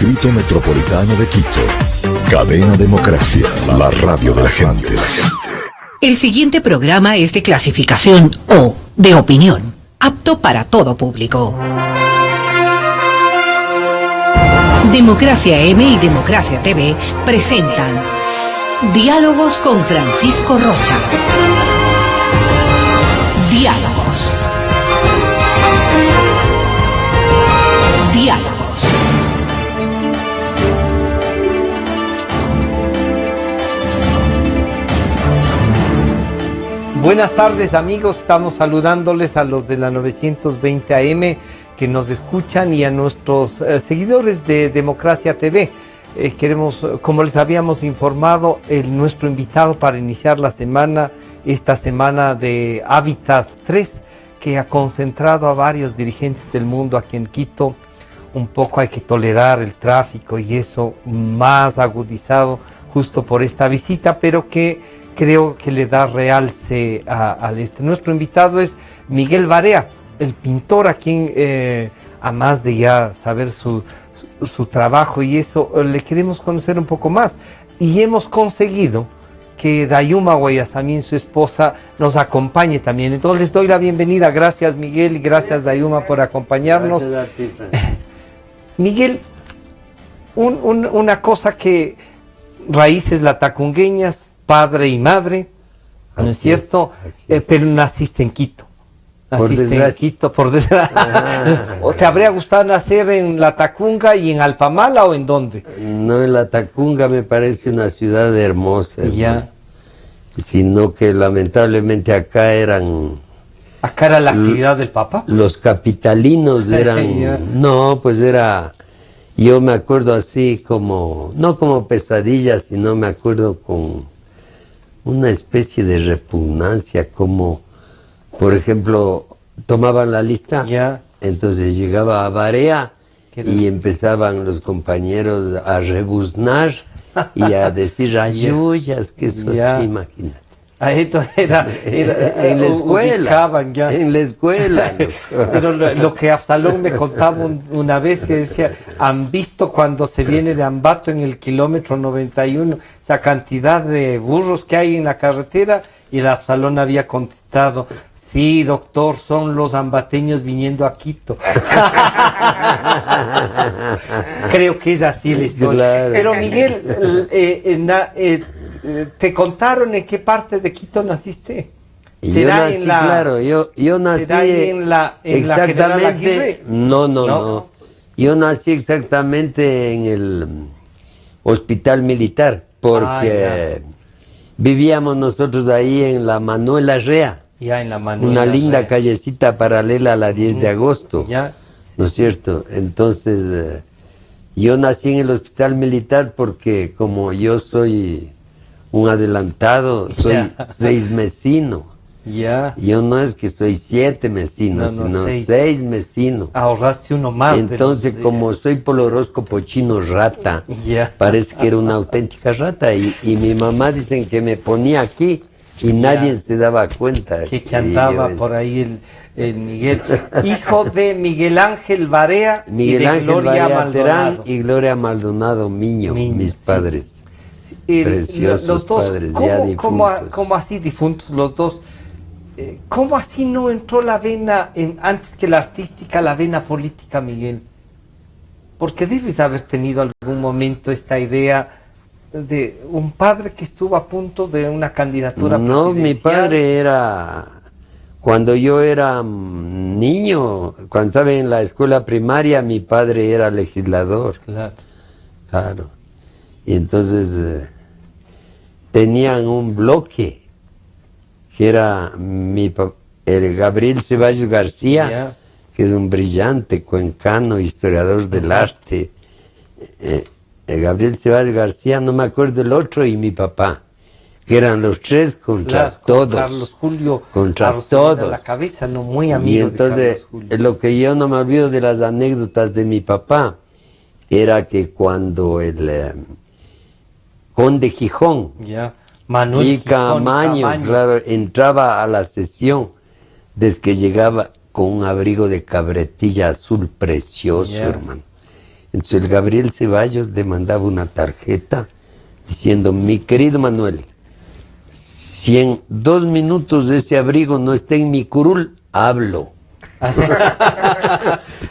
Distrito Metropolitano de Quito. Cadena Democracia, la radio de la gente. El siguiente programa es de clasificación O, de opinión, apto para todo público. Democracia M y Democracia TV presentan Diálogos con Francisco Rocha. Diálogos. Diálogos. Buenas tardes, amigos, estamos saludándoles a los de la 920 AM que nos escuchan y a nuestros seguidores de Democracia TV. Queremos, como les habíamos informado, nuestro invitado para iniciar la semana, esta semana de Hábitat 3, que ha concentrado a varios dirigentes del mundo aquí en Quito. Un poco hay que tolerar el tráfico y eso más agudizado justo por esta visita, pero que creo que le da realce al este. Nuestro invitado es Miguel Barea, el pintor, a quien, a más de ya saber su trabajo y eso, le queremos conocer un poco más. Y hemos conseguido que Dayuma Guayasamín, su esposa, nos acompañe también. Entonces les doy la bienvenida. Gracias, Miguel, y gracias, Dayuma, por acompañarnos. Gracias a ti, Francisco. Miguel, una cosa que raíces latacungueñas, padre y madre, ¿no es cierto? Pero naciste en Quito. Naciste en Quito, por desgracia. ¿O te habría gustado nacer en Latacunga y en Alpamala o en dónde? No, en Latacunga me parece una ciudad hermosa. Ya. Sino que lamentablemente acá eran... ¿Acá era la actividad del papá? Los capitalinos eran... No, pues era... Yo me acuerdo así como... No como pesadillas, sino me acuerdo con una especie de repugnancia, como... Por ejemplo, tomaban la lista, entonces llegaba a Barea y empezaban los compañeros a rebuznar y a decir ayuyas, que eso, imagínate. Esto era en la escuela, en la escuela. Pero lo que Absalón me contaba una vez, que decía, han visto cuando se viene de Ambato en el kilómetro 91, esa cantidad de burros que hay en la carretera, y el Absalón había contestado, sí, doctor, son los ambateños viniendo a Quito. Creo que es así la historia. Claro. Pero Miguel, ¿te contaron en qué parte de Quito naciste? ¿Será yo nací, claro, yo nací exactamente, no. Yo nací exactamente en el hospital militar, porque vivíamos nosotros ahí en la Manuel Arrea. Una linda callecita paralela a la 10 de agosto, ¿no es cierto? Entonces, yo nací en el hospital militar porque como yo soy un adelantado, soy 6 mesino. Yo no es que soy 7 mesinos, sino 6 mesinos. Ahorraste uno más. Entonces, como soy por el horóscopo chino rata, parece que era una auténtica rata. Y mi mamá dicen que me ponía aquí y nadie se daba cuenta. Que andaba por ahí el Miguel. Hijo de Miguel Ángel Barea y de Gloria Maldonado. Y Gloria Maldonado Miño, mis padres. Preciosos los dos, padres, ya difuntos. ¿Cómo así difuntos los dos? ¿Cómo así no entró la vena, antes que la artística, la vena política, Miguel? Porque debes de haber tenido algún momento esta idea de un padre que estuvo a punto de una candidatura presidencial. No, mi padre era... Cuando yo era niño, cuando estaba en la escuela primaria, mi padre era legislador. Claro. Y entonces tenían un bloque que era el Gabriel Ceballos García, que es un brillante cuencano, historiador del arte. El Gabriel Ceballos García, no me acuerdo el otro, y mi papá, que eran los tres contra todos. Carlos Julio, contra todos. La cabeza, no muy amigo. Y entonces, lo que yo no me olvido de las anécdotas de mi papá, era que cuando el conde Gijón, Manuel Camaño, claro, entraba a la sesión, desde que llegaba con un abrigo de cabretilla azul precioso, hermano. Entonces el Gabriel Ceballos le mandaba una tarjeta diciendo: mi querido Manuel, si en 2 minutos ese abrigo no está en mi curul, hablo.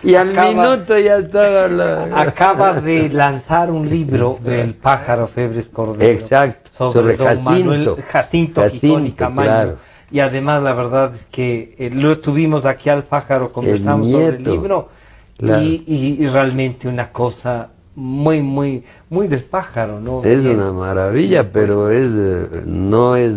Y al minuto ya estaba Acaba de lanzar un libro, El pájaro Febres Cordero. Exacto, sobre don Jacinto. Jacinto Gijón y Camaño. Claro. Y además la verdad es que lo tuvimos aquí al pájaro, conversamos sobre el nieto. libro, Claro. y realmente una cosa muy, muy, muy del pájaro, ¿no? Es Bien. una maravilla, pero no es...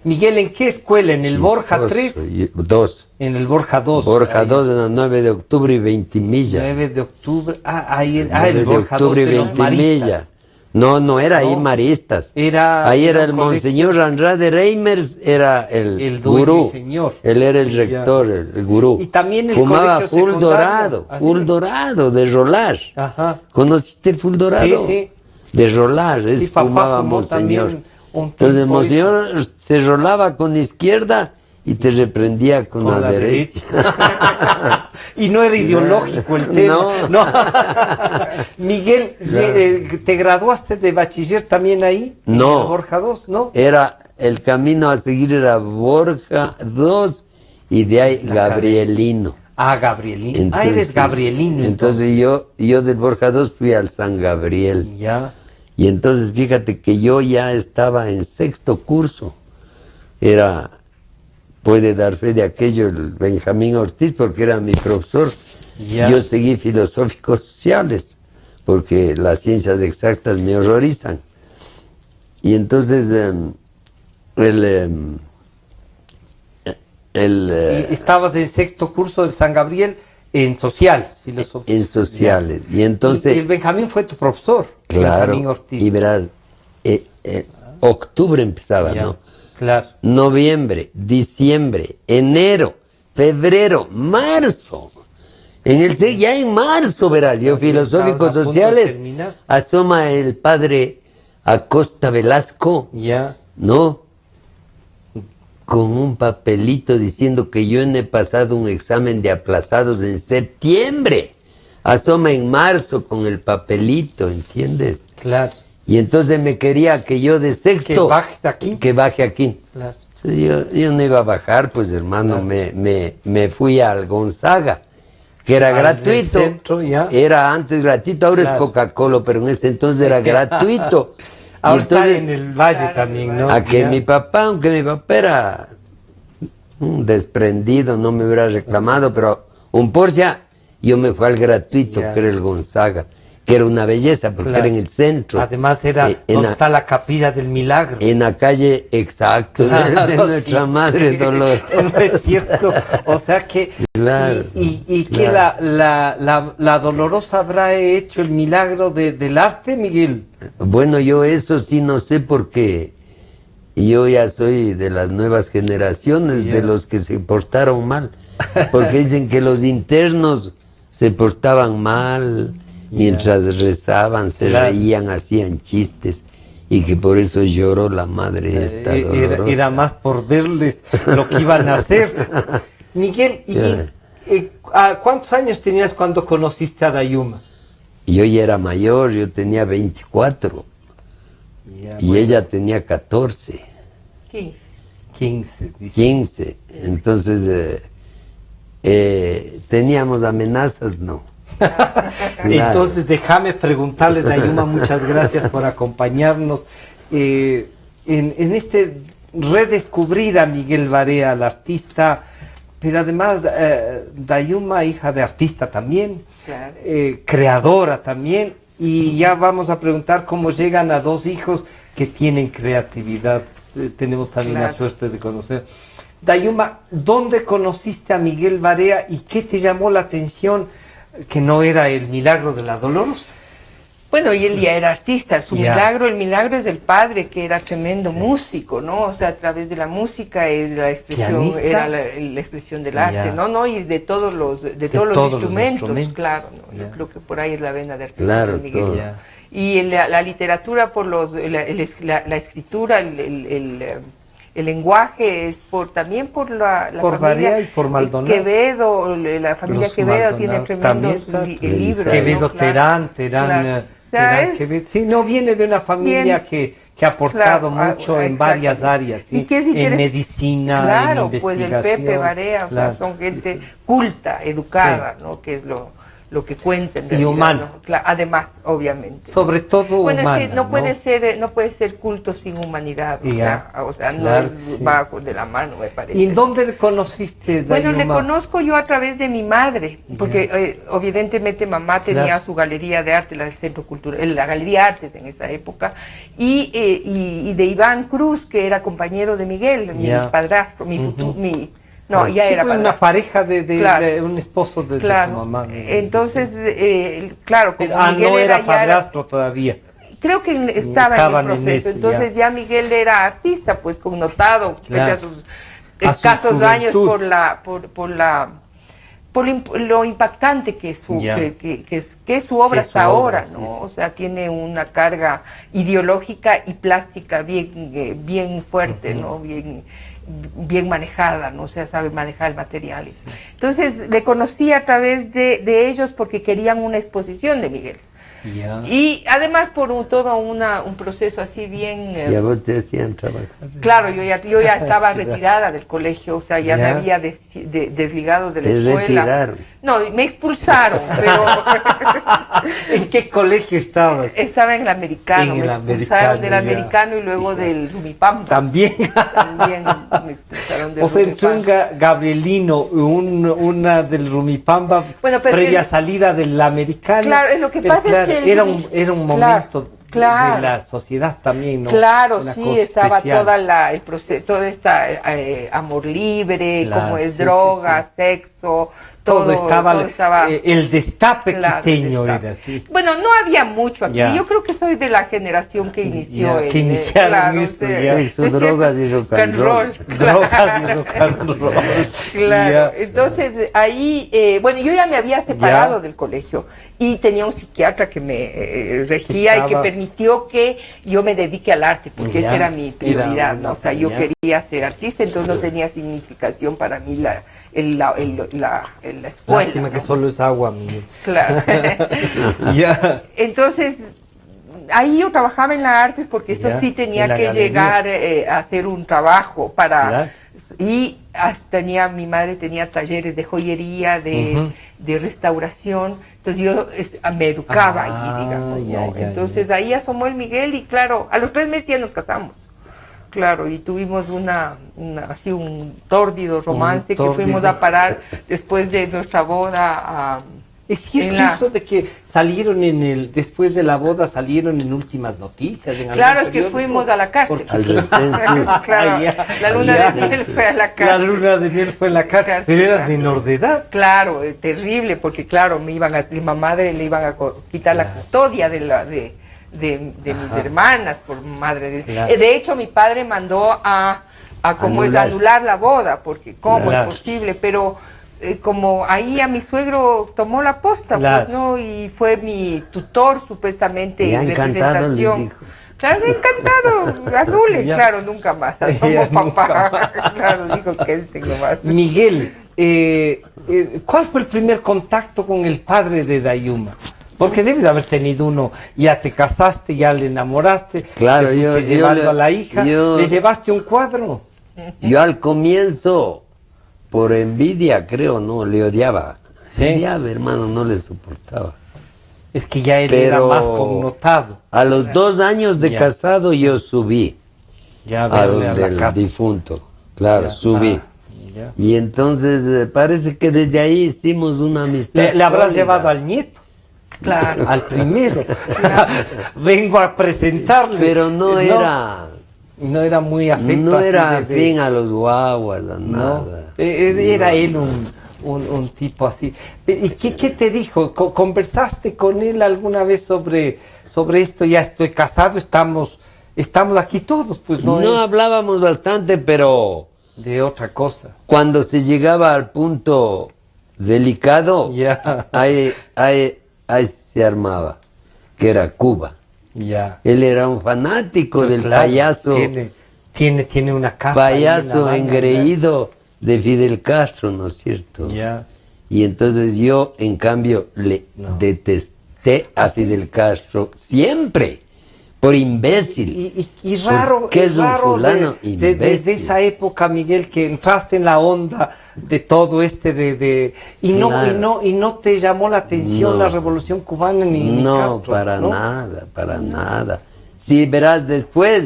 Miguel, ¿en qué escuela? ¿En el Borja 3? 2. En el Borja 2. Borja ahí. 2 en la 9 de octubre y 20 millas. 9 de octubre. Ahí el 9 de Borja 2 octubre y de los 20 maristas. millas. No era ahí No. maristas. Era Ahí era el un colegio. monseñor Andrade Reimers, era El dueño gurú. y señor. Él era el Ya. rector, el gurú. Y también el fumaba colegio full secundario. dorado, ¿Ah, sí? full dorado de rolar. Ajá. ¿Conociste el full dorado? Sí, sí. De rolar, Sí, papá fumaba fumó monseñor. también un Entonces el tiempo monseñor se rolaba con izquierda y te reprendía con la derecha. Y no era ideológico el tema. No. Miguel, ¿te graduaste de bachiller también ahí? No. ¿En el Borja 2? ¿No? Era el camino a seguir era Borja 2 y de ahí Gabrielino. Ah, Gabrielino. Entonces, Eres Gabrielino. Entonces yo del Borja 2 fui al San Gabriel. Ya. Y entonces fíjate que yo ya estaba en 6º curso. Puede dar fe de aquello el Benjamín Ortiz, porque era mi profesor. Ya. Yo seguí filosóficos sociales, porque las ciencias exactas me horrorizan. Y entonces Estabas en 6º curso del San Gabriel en sociales, filosofía. en sociales. Ya. Y entonces... Y el Benjamín fue tu profesor. Benjamín Claro, Ortiz. y verás, octubre empezaba, Ya, ¿no? claro. Noviembre, diciembre, enero, febrero, marzo. Ya en marzo, verás, yo filosóficos Estabas a punto de sociales, terminar. asoma el padre Acosta Velasco, Ya. ¿no? Con un papelito diciendo que yo no he pasado un examen de aplazados en septiembre. Asoma en marzo con el papelito, ¿entiendes? Claro. Y entonces me quería que yo de 6º... Que bajes aquí. Que baje aquí. Claro. Entonces yo no iba a bajar, pues hermano, me fui al Gonzaga, que era Al gratuito. del centro, ya. Era antes gratuito, ahora Claro. es Coca-Cola, pero en ese entonces era gratuito. Y Ahora está entonces, en el Valle también, ¿no? a que Ya. mi papá, aunque mi papá era un desprendido, no me hubiera reclamado, pero un Porsche, yo me fui al gratuito, Ya. que era el Gonzaga, que era una belleza, porque Claro. era en el centro. Además era en donde la- está la capilla del milagro. En la calle, exacto, de Claro, nuestra sí, madre sí. Dolor. No es cierto. O sea que. Claro, y que claro. la Dolorosa habrá hecho el milagro del arte, Miguel. Bueno, yo eso sí no sé porque yo ya soy de las nuevas generaciones, Ya. de los que se portaron mal. Porque dicen que los internos se portaban mal, mientras rezaban, se Claro. reían, hacían chistes. Y que por eso lloró la madre esta dolorosa. Era más por verles lo que iban a hacer. Miguel, Ya. ¿cuántos años tenías cuando conociste a Dayuma? Yo ya era mayor, yo tenía 24 y ella tenía 14, 15, dice. 15. Entonces, ¿teníamos amenazas? No. Claro. Entonces déjame preguntarle, Dayuma, muchas gracias por acompañarnos en este redescubrir a Miguel Barea, al artista, pero además Dayuma, hija de artista también, Claro. creadora también, y ya vamos a preguntar cómo llegan a 2 hijos que tienen creatividad. Tenemos también la Claro. suerte de conocer. Dayuma, ¿dónde conociste a Miguel Barea y qué te llamó la atención que no era el milagro de la Dolorosa? Bueno, y él ya era artista, su Ya. milagro, el milagro es del padre, que era tremendo músico, ¿no? O sea, a través de la música es la expresión, Pianista. era la expresión del arte, Ya. ¿no? Y de todos los, todos los instrumentos, instrumentos. claro, ¿no? Ya. Yo creo que por ahí es la vena de artista Claro, de Miguel. todo. Ya. Y la literatura por la escritura, el lenguaje es también por la Por familia Barea y por Maldonado. Quevedo, la familia Los Quevedo tiene Maldonado tremendos también, libros. Quevedo, ¿no? Terán, Claro. O sea, Terán, es Quevedo. Sí, no, viene de una familia bien, que ha aportado claro, mucho en varias exactamente. áreas, ¿sí? ¿Y qué si en quieres? medicina, Claro, en pues el investigación. Pepe Barea, o Claro, sea, son gente sí. culta, educada, ¿no? Que es lo que cuenta en realidad, humana. ¿no? Además, obviamente. Sobre todo Bueno, humana, es que no puede ser culto sin humanidad, Ya, o sea, claro no que es sí. bajo de la mano, me parece. ¿Y en dónde le conociste, Bueno, le Dayuma? conozco yo a través de mi madre, porque evidentemente mamá tenía Claro. su galería de arte, el Centro Cultural, la Galería Artes en esa época, y de Iván Cruz, que era compañero de Miguel, mi padrastro, no, ya sí, era pues, padrastro. una pareja Claro. de un esposo de tu Claro, mamá. entonces, Sí. claro, como Pero, Miguel no era ya padrastro todavía. creo que estaba en Estaban el en proceso, eso, entonces ya Miguel era artista, pues connotado, pese Claro. a sus A su escasos años juventud. lo impactante que es su obra hasta ahora, ¿no? Sí, sí. O sea, tiene una carga ideológica y plástica bien fuerte, ¿no? Bien manejada, ¿no? O sea, sabe manejar el material. Sí. Entonces, le conocí a través de ellos porque querían una exposición de Miguel. Ya. Y además por todo un proceso así bien... ¿Y a vos te hacían trabajar? Claro, yo ya estaba retirada del colegio, o sea, ya me había desligado de la escuela. ¿Te retiraron? No, me expulsaron, pero... ¿En qué colegio estabas? Estaba en el americano, En me el expulsaron del americano, americano y luego del Rumipamba. También. También me expulsaron del O sea, entró Rumipamba. en Gabrielino, una del Rumipamba, Bueno, pero previa salida del americano. Claro, lo que Pero pasa es que era un momento claro. de la sociedad también, ¿no? Claro, Una sí, cosa estaba especial. el proceso, toda esta amor libre, Claro, como es sí, droga, sí. sexo, Todo estaba el destape claro, quiteño el destape. era así. Bueno, no había mucho aquí. Ya. Yo creo que soy de la generación que inició Ya, que iniciaron eso, ya. Sexo, drogas y rock and roll. Drogas y rock and roll. Claro, Ya. entonces ahí, bueno, yo ya me había separado Ya. del colegio y tenía un psiquiatra que me regía y que Estaba- permitió que yo me dedique al arte, porque Ya. esa era mi prioridad, Era ¿no? una- O sea, yo ya. quería ser artista, entonces no tenía significación para mí la escuela. Lástima ¿no? que solo es agua, Miguel. Claro. Ya. Entonces, ahí yo trabajaba en las artes porque eso Ya, sí tenía en la que galería. llegar a hacer un trabajo para... Claro. Y mi madre tenía talleres de joyería, de restauración, entonces yo me educaba ahí, digamos, ya, ¿no? ya, Entonces ahí asomó el Miguel y claro, a los 3 meses ya nos casamos. Claro, y tuvimos así un tórdido romance que fuimos a parar después de nuestra boda Es cierto eso de que salieron después de la boda salieron en últimas noticias. En Claro, algún es que periódico. fuimos a la cárcel. Al retén, sí. Claro, Ah, ya. la luna Ya. de miel fue a la La cárcel. luna de miel fue en la cárcel, pero eras claro. menor de edad. Claro, terrible, porque claro, mi madre le iban a quitar la custodia de mis hermanas por madre de... Claro. De hecho, mi padre mandó a anular la boda, porque cómo Claro. es posible, pero como ahí a mi suegro tomó la posta, Claro. pues, ¿no? Y fue mi tutor, supuestamente, Y en encantado les representación. dijo. Claro, encantado, anule, Ya. claro, nunca más, Ya, somos nunca papá. Claro, dijo que él se nomás. Miguel, ¿cuál fue el primer contacto con el padre de Dayuma? Porque debes de haber tenido uno, ya te casaste, ya le enamoraste, Claro, te fuiste yo llevando le- a la hija, yo- le llevaste un cuadro. Yo al comienzo, por envidia, creo, no, le odiaba. ¿Sí? Odiaba, hermano, no le soportaba. Es que ya él era Pero más connotado. a los 2 años de Ya. casado yo subí Ya a verle a donde la el casa. difunto. Claro, Ya. subí. Ya. Y entonces parece que desde ahí hicimos una amistad. Le habrás sólida. llevado al nieto, Claro. al primero. Vengo a presentarle. Pero no era muy afecto. no así era de- afín a los guaguas, a No, nada. era él un tipo así. ¿Y qué te dijo? ¿Conversaste con él alguna vez sobre esto? Ya estoy casado, estamos aquí todos, pues no, No es hablábamos bastante, pero de otra cosa. cuando se llegaba al punto delicado, Ya, ahí se armaba, que era Cuba. ya. Él era un fanático del Claro, payaso Tiene una casa. ahí en La payaso Habana, engreído de Fidel Castro, ¿no es cierto? Ya. Y entonces yo, en cambio, le detesté a Fidel Castro siempre, por imbécil. Y raro, Porque es un raro fulano de imbécil. esa época, Miguel, que entraste en la onda de todo y no te llamó la atención No. la revolución cubana ni No, Castro. para ¿no? nada, para nada. Sí, verás, después,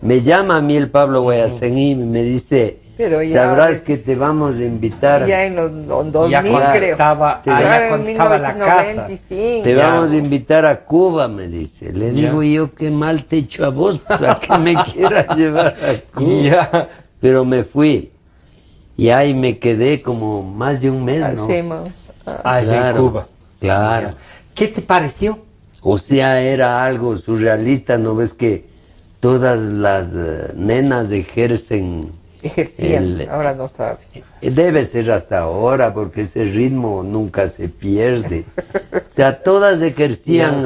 me llama a mí el Pablo Guayacení y me dice, Pero ya sabrás ves, que te vamos a invitar, Ya en los 2000, Ya cuando creo. estaba, Te- ya Claro, cuando en estaba la casa. 1995. te Ya. vamos a invitar a Cuba, me dice. Le digo yo, qué mal te echo a vos para que me quieras llevar a Cuba. Ya. Pero me fui. Y ahí me quedé como más de un mes, ¿no? Sí, ma. Allá en Cuba. Claro. ¿Qué te pareció? O sea, era algo surrealista, ¿no ves que todas las nenas ejercen? Ejercían, ahora no sabes. Debe ser hasta ahora, porque ese ritmo nunca se pierde. O sea, todas ejercían...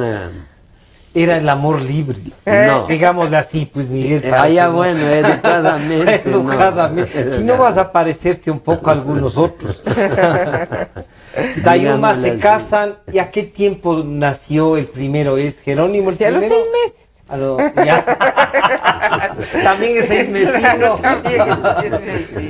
Era el amor libre. No. Digámosle así, pues Miguel. para allá que no- bueno, educadamente. ¿no? Educadamente. Si no vas a parecerte un poco a algunos otros. Dayuma Digámosle se así. casan. ¿Y a qué tiempo nació el primero? ¿Es Jerónimo el Sí, a los primero? 6 meses. Ya. También es 6 mesino. También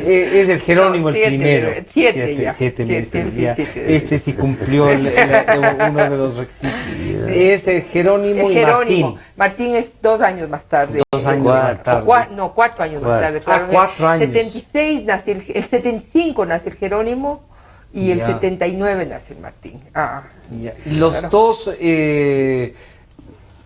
Es el Jerónimo No, el 7, primero. 7 ya. 7 Siete, meses. sí, Ya. 7. Este sí cumplió uno de los requisitos. Es el Jerónimo El y Jerónimo. Martín. Martín es 2 años más tarde. 2 años Cuatro. más tarde. 4 años más tarde. Claro. 4 años. 76 nace el 75 nace el Jerónimo y el Ya. 79 nace el Martín. Ya. Y los Claro. dos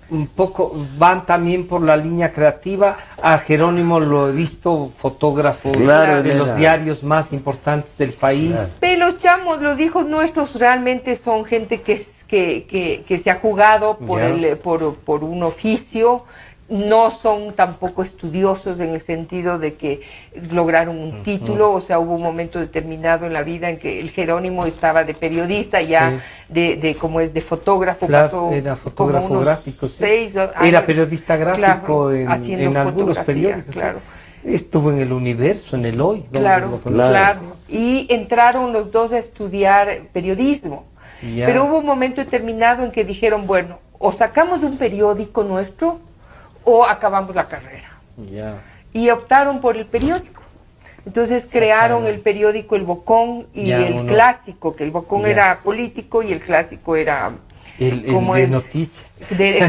un poco van también por la línea creativa. A Jerónimo lo he visto fotógrafo Claro, de era. los diarios más importantes del país. Claro. Pero los chamos, los hijos nuestros realmente son gente que se ha jugado por, Ya. por un oficio, no son tampoco estudiosos en el sentido de que lograron un título, o sea, hubo un momento determinado en la vida en que el Jerónimo estaba de periodista, ya de como es de fotógrafo, Claro, pasó era fotógrafo como unos gráfico, sí. 6 años. Era periodista gráfico Claro, haciendo en algunos fotografía, periódicos. sí. claro. Estuvo en El Universo, en El Hoy. donde Claro, lo Claro. claro. Y entraron los dos a estudiar periodismo. Ya. Pero hubo un momento determinado en que dijeron, bueno, o sacamos un periódico nuestro o acabamos la carrera. Ya. Y optaron por el periódico. Entonces crearon el periódico El Bocón y Ya, el uno- Clásico, que el Bocón Ya. era político y el Clásico era... El ¿cómo de es? noticias.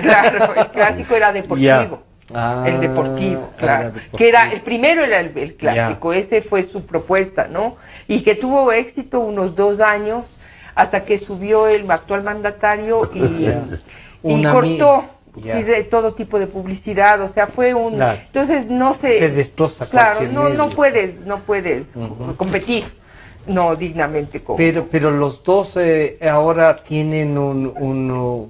Claro, el Clásico era deportivo. Ah, El deportivo, claro. deportivo. Que era, el primero era el Clásico, ese fue su propuesta, ¿no? Y que tuvo éxito unos 2 años hasta que subió el actual mandatario y Una cortó Ya. y de todo tipo de publicidad, o sea, fue un... Claro. Entonces no se... Se destroza Claro, cualquier no medio. puedes competir, no, dignamente con... Pero los dos ahora tienen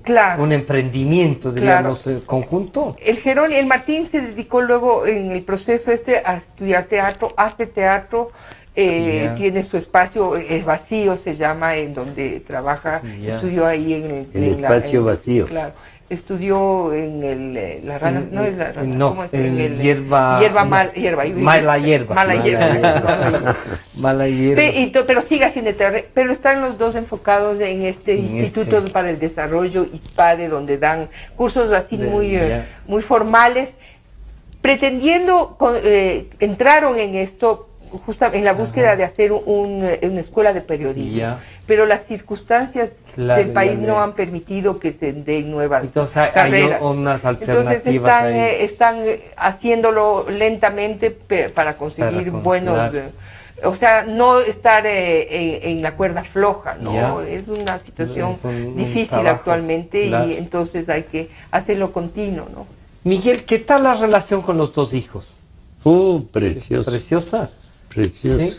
Claro. un emprendimiento, Claro. digamos, conjunto. El Martín se dedicó luego en el proceso a estudiar teatro, hace teatro, Ya. tiene su espacio, el vacío se llama, en donde trabaja, Ya. estudió ahí El espacio vacío. Claro, estudió en la rana, no es la rana, No, ¿cómo es? en el hierba- mala hierba. Mala hierba. Mala hierba. Mala hierba. Pero sigue haciendo teatro, pero están los dos enfocados en este En Instituto este. para el Desarrollo, ISPADE, donde dan cursos así Ya. muy formales, pretendiendo, entraron en esto justo en la búsqueda de hacer una escuela de periodismo, Ya. pero las circunstancias Claro, del país ya, no ya. han permitido que se den nuevas Entonces, hay carreras. unas Entonces alternativas ahí. están haciéndolo lentamente para conseguir buenos... claro. o sea, no estar en la cuerda floja, ¿no? Ya. Es una situación Es un difícil trabajo, actualmente claro. y entonces hay que hacerlo continuo, ¿no? Miguel, ¿qué tal la relación con los dos hijos? Precioso. Preciosa. Precioso. ¿Sí?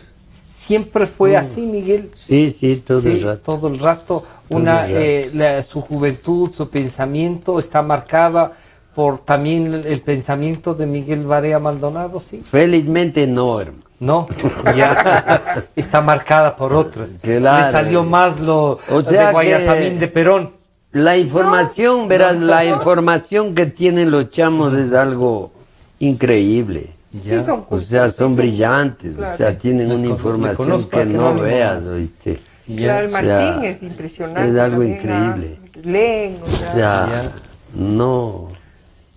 Siempre fue así, Miguel. Sí, todo Sí, el rato. todo el rato. Todo el rato. Su juventud, su pensamiento está marcada por también el pensamiento de Miguel Barea Maldonado, ¿sí? Felizmente no, hermano. No, ya está marcada por otras. Claro. Le salió más lo O sea de Guayasamín que- de Perón. La información, verás, la información que tienen los chamos es algo increíble. Ya. Sí, son O sea, son brillantes, Claro. o sea, tienen Les una le información conozco que a no Jerónimo veas, más. ¿oíste? Claro, el O sea, Martín es impresionante. es algo también, increíble. Leen, O sea, no.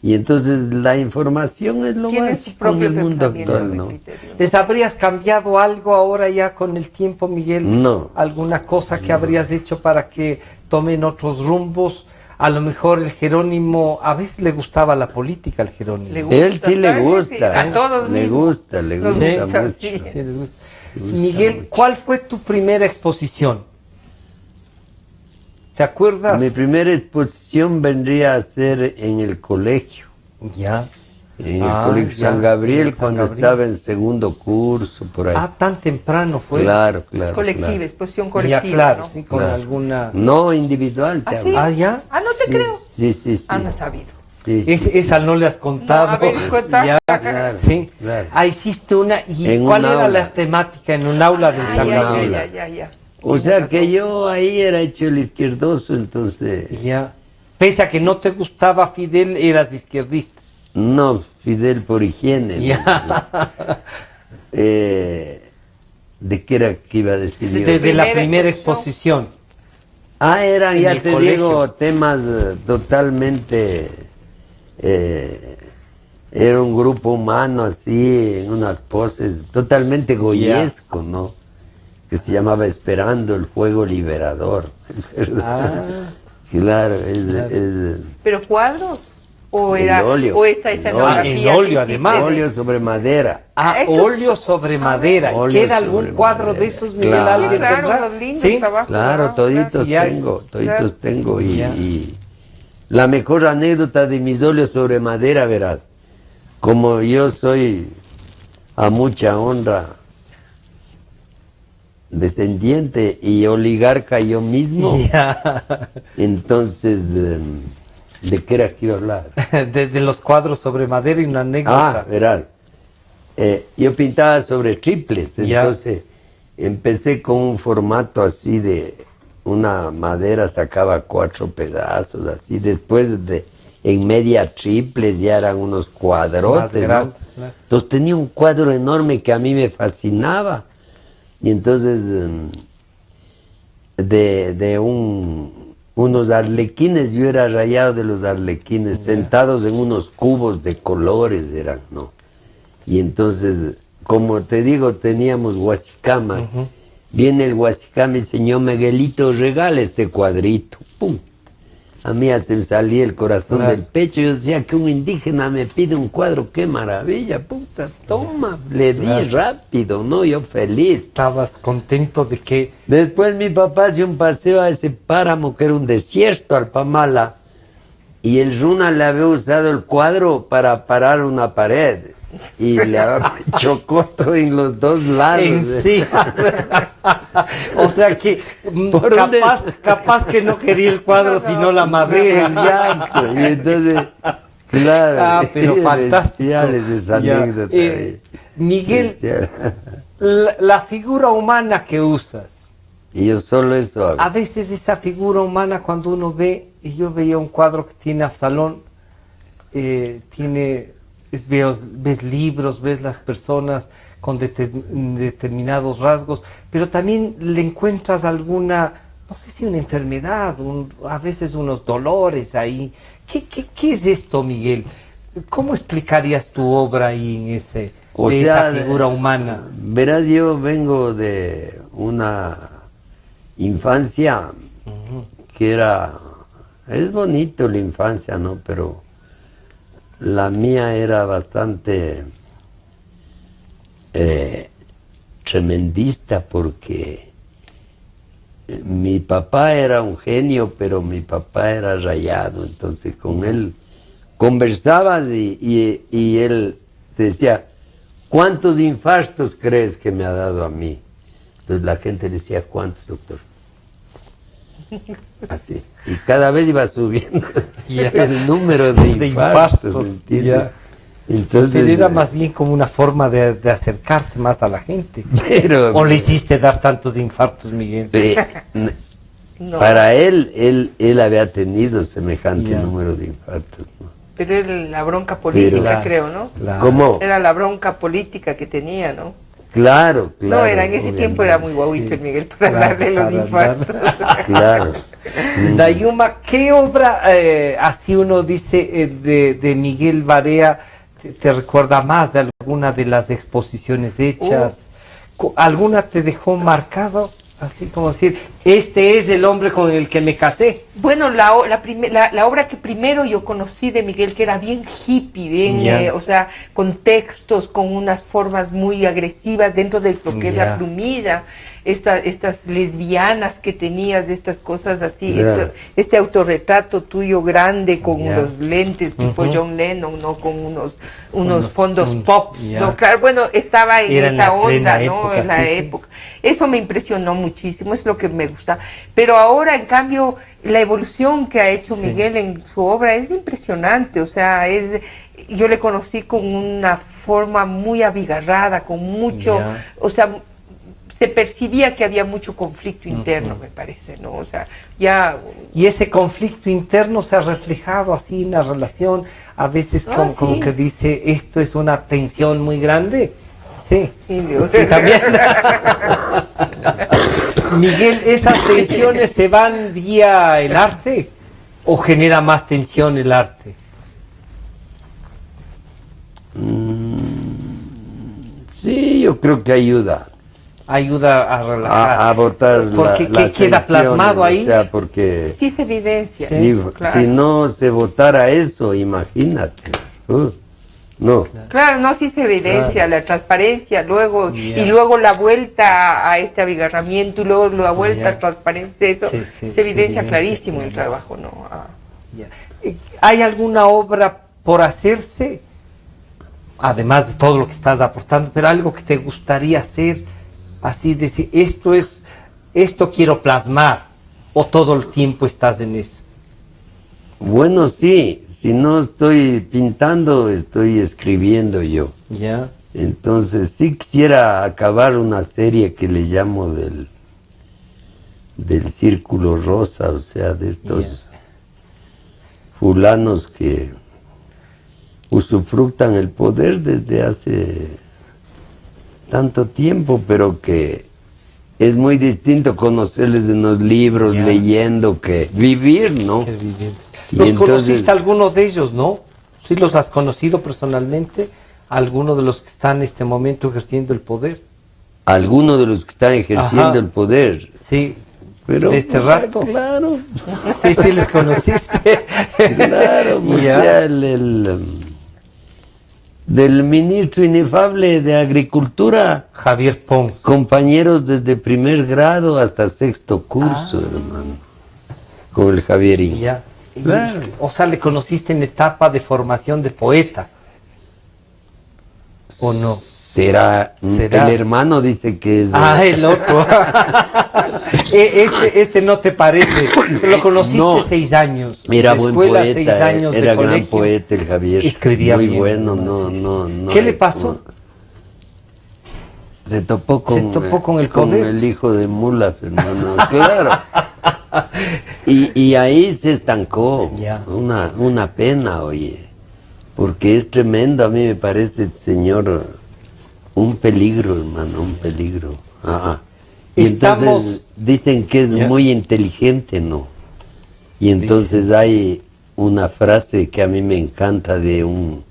Y entonces la información es lo tienen su básico en propio el mundo pensamiento actual, de ¿no? criterio, ¿no? ¿Les habrías cambiado algo ahora ya con el tiempo, Miguel? No. ¿Alguna cosa que habrías hecho para que tomen otros rumbos? A lo mejor el Jerónimo, a veces le gustaba la política al Jerónimo. Le gusta, Él sí le claro, gusta. sí, a todos Le mismos. gusta, le Nos gusta gusta, mucho. sí. Sí, les gusta. Me gusta Miguel, mucho. ¿cuál fue tu primera exposición? ¿Te acuerdas? Mi primera exposición vendría a ser en el colegio. Ya. En el colegio ya, San Gabriel, en San cuando Gabriel. estaba en segundo curso, por ahí. Ah, tan temprano fue. Claro, claro. Colectiva, claro. exposición Ya, colectiva. claro, ¿no? sí, con Claro. alguna... No individual, te ¿Ah, sí? hablo. Ah, ¿ya? Ah, no te Sí, creo. Sí, sí, sí. Ah, no he sabido. Sí, sí. Esa no le has contado. No, a ver, cuenta. Ya, Claro, sí. claro. Ah, hiciste una. ¿Y En cuál un era aula. la temática en un aula del Ah, San ya, Gabriel? ya. O Tienes sea razón. que yo ahí era hecho el izquierdoso, entonces... Ya. Pese a que no te gustaba Fidel, eras izquierdista. No, Fidel por higiene. ¿no? Ya. ¿De qué era que iba a decir yo? De la Primera primera exposición. exposición. Ah, eran, En ya el te colegio. digo, temas totalmente... era un grupo humano así, en unas poses totalmente goyesco, ¿no? Que se llamaba Esperando el Fuego Liberador. ¿Verdad? Ah. Claro, ¿Pero cuadros? ¿O En era óleo. o esta En escenografía óleo. En que óleo, hiciste? además. óleo sobre madera. Ah, Estos- óleo sobre madera. Óleo ¿Queda sobre algún cuadro madera. de esos, Miguel? Claro. ¿Alguien Sí, claro, tendrá? los lindos ¿Sí? trabajos. Claro, ¿no? toditos Sí, hay. tengo, Claro. tengo. Ya. Y la mejor anécdota de mis óleos sobre madera, verás, como yo soy a mucha honra descendiente y oligarca yo mismo, Ya. entonces, ¿de qué era que iba a hablar? De los cuadros sobre madera y una anécdota. Ah, verás, yo pintaba sobre triples, Ya. entonces empecé con un formato así de una madera, sacaba 4 pedazos, así, después de en media triples ya eran unos Más cuadrotes, ¿no? grandes, claro. Entonces tenía un cuadro enorme que a mí me fascinaba, y entonces unos arlequines, yo era rayado de los arlequines, sentados en unos cubos de colores eran, ¿no? Y entonces, como te digo, teníamos guasicama. Viene el guasicama y señor Miguelito, regala este cuadrito. ¡Pum! A mí ya se me salía el corazón Claro. del pecho. Yo decía que un indígena me pide un cuadro, qué maravilla, puta, toma. Le di Claro. rápido, ¿no? Yo feliz. Estabas contento de que... Después mi papá hace un paseo a ese páramo que era un desierto, Alpamala, y el Runa le había usado el cuadro para parar una pared y le chocó todo en los dos lados. En sí. O sea que ¿Por dónde? capaz que no quería el cuadro, sino la madera. Exacto. Y entonces, claro. Ah, pero fantástico. Bestiales esa Ya. anécdota. Miguel, Bestial. la figura humana que usas, Y yo solo eso hago. a veces esa figura humana cuando uno ve, y yo veía un cuadro que tiene Absalón, ves libros, ves las personas con determinados rasgos, pero también le encuentras alguna, no sé si una enfermedad, a veces unos dolores ahí. ¿Qué es esto, Miguel? ¿Cómo explicarías tu obra ahí en esa figura humana? Verás, yo vengo de una infancia que es bonito la infancia, ¿no? Pero la mía era bastante tremendista porque mi papá era un genio, pero mi papá era rayado, entonces con él conversabas y él te decía, ¿cuántos infartos crees que me ha dado a mí? Entonces la gente le decía, ¿cuántos, doctor? Así. Y cada vez iba subiendo Ya. el número de infartos, ¿entiendes? ya. Entonces, Era más bien como una forma de acercarse más a la gente. pero, ¿O le hiciste dar tantos infartos, Miguel? No. para él había tenido semejante Ya. número de infartos, ¿no? Pero era la bronca política, creo, ¿no? Claro. ¿Cómo? Era la bronca política que tenía, ¿no? Claro, claro. No, era en ese tiempo era muy guauito el Miguel para Claro, darle los para infartos. Claro. Dayuma, ¿qué obra, así uno dice, de Miguel Barea, te recuerda más de alguna de las exposiciones hechas? ¿Alguna te dejó marcado? Así como decir, este es el hombre con el que me casé. Bueno, la obra que primero yo conocí de Miguel, que era bien hippie, bien, o sea, con textos, con unas formas muy agresivas dentro de lo que es la plumilla, estas lesbianas que tenías, estas cosas así, este autorretrato tuyo grande con unos lentes tipo John Lennon, ¿no? Con unos fondos pop, ¿no? Claro, bueno, estaba en esa onda, ¿no? En la época. Eso me impresionó muchísimo, es lo que me gusta. Pero ahora, en cambio, la evolución que ha hecho Miguel en su obra es impresionante, o sea, yo le conocí con una forma muy abigarrada, con mucho, o sea, se percibía que había mucho conflicto interno, me parece, ¿no? O sea, ya... Y ese conflicto interno se ha reflejado así en la relación, a veces como que dice, esto es una tensión muy grande. Sí, sí, también. Miguel, ¿esas tensiones se van vía el arte o genera más tensión el arte? Sí, yo creo que ayuda. Ayuda a relajar. A botar porque la queda plasmado ahí. O sea, porque... Sí se evidencia. Si no se votara eso, imagínate. No. Claro, no, sí se evidencia la transparencia, luego y luego la vuelta a este abigarramiento y luego la vuelta a transparencia, eso se evidencia clarísimo el trabajo, ¿no? ¿Hay alguna obra por hacerse, además de todo lo que estás aportando, pero algo que te gustaría hacer, así decir, esto quiero plasmar, o todo el tiempo estás en eso? Bueno, sí. Si no estoy pintando, estoy escribiendo yo. Ya. Entonces, sí quisiera acabar una serie que le llamo del Círculo Rosa, o sea, de estos fulanos que usufructan el poder desde hace tanto tiempo, pero que es muy distinto conocerles en los libros, leyendo, que vivir, ¿no? ¿Los conociste alguno de ellos, no? ¿Sí los has conocido personalmente? ¿Alguno de los que están en este momento ejerciendo el poder? Algunos de los que están ejerciendo el poder. Sí, pero de este rato. Claro. Sí, sí, les conociste. Claro, o sea, del ministro inefable de Agricultura. Javier Pons. Compañeros desde primer grado hasta sexto curso, hermano. Con el Javierín. Ya. Claro. O sea, le conociste en etapa de formación de poeta. ¿O no? ¿Será? El hermano dice que es... el otro. este no te parece. Lo conociste 6 años. Era buen poeta, 6 años era de gran colegio. poeta el Javier. Escribía muy bien, bueno, no. ¿Qué le pasó? Se topó con el poder. Con el hijo de Mula, hermano. Claro. Y ahí se estancó. Una pena, oye. Porque es tremendo, a mí me parece, señor, un peligro, hermano, un peligro. Y entonces dicen que es muy inteligente, ¿no? Y entonces hay una frase que a mí me encanta de un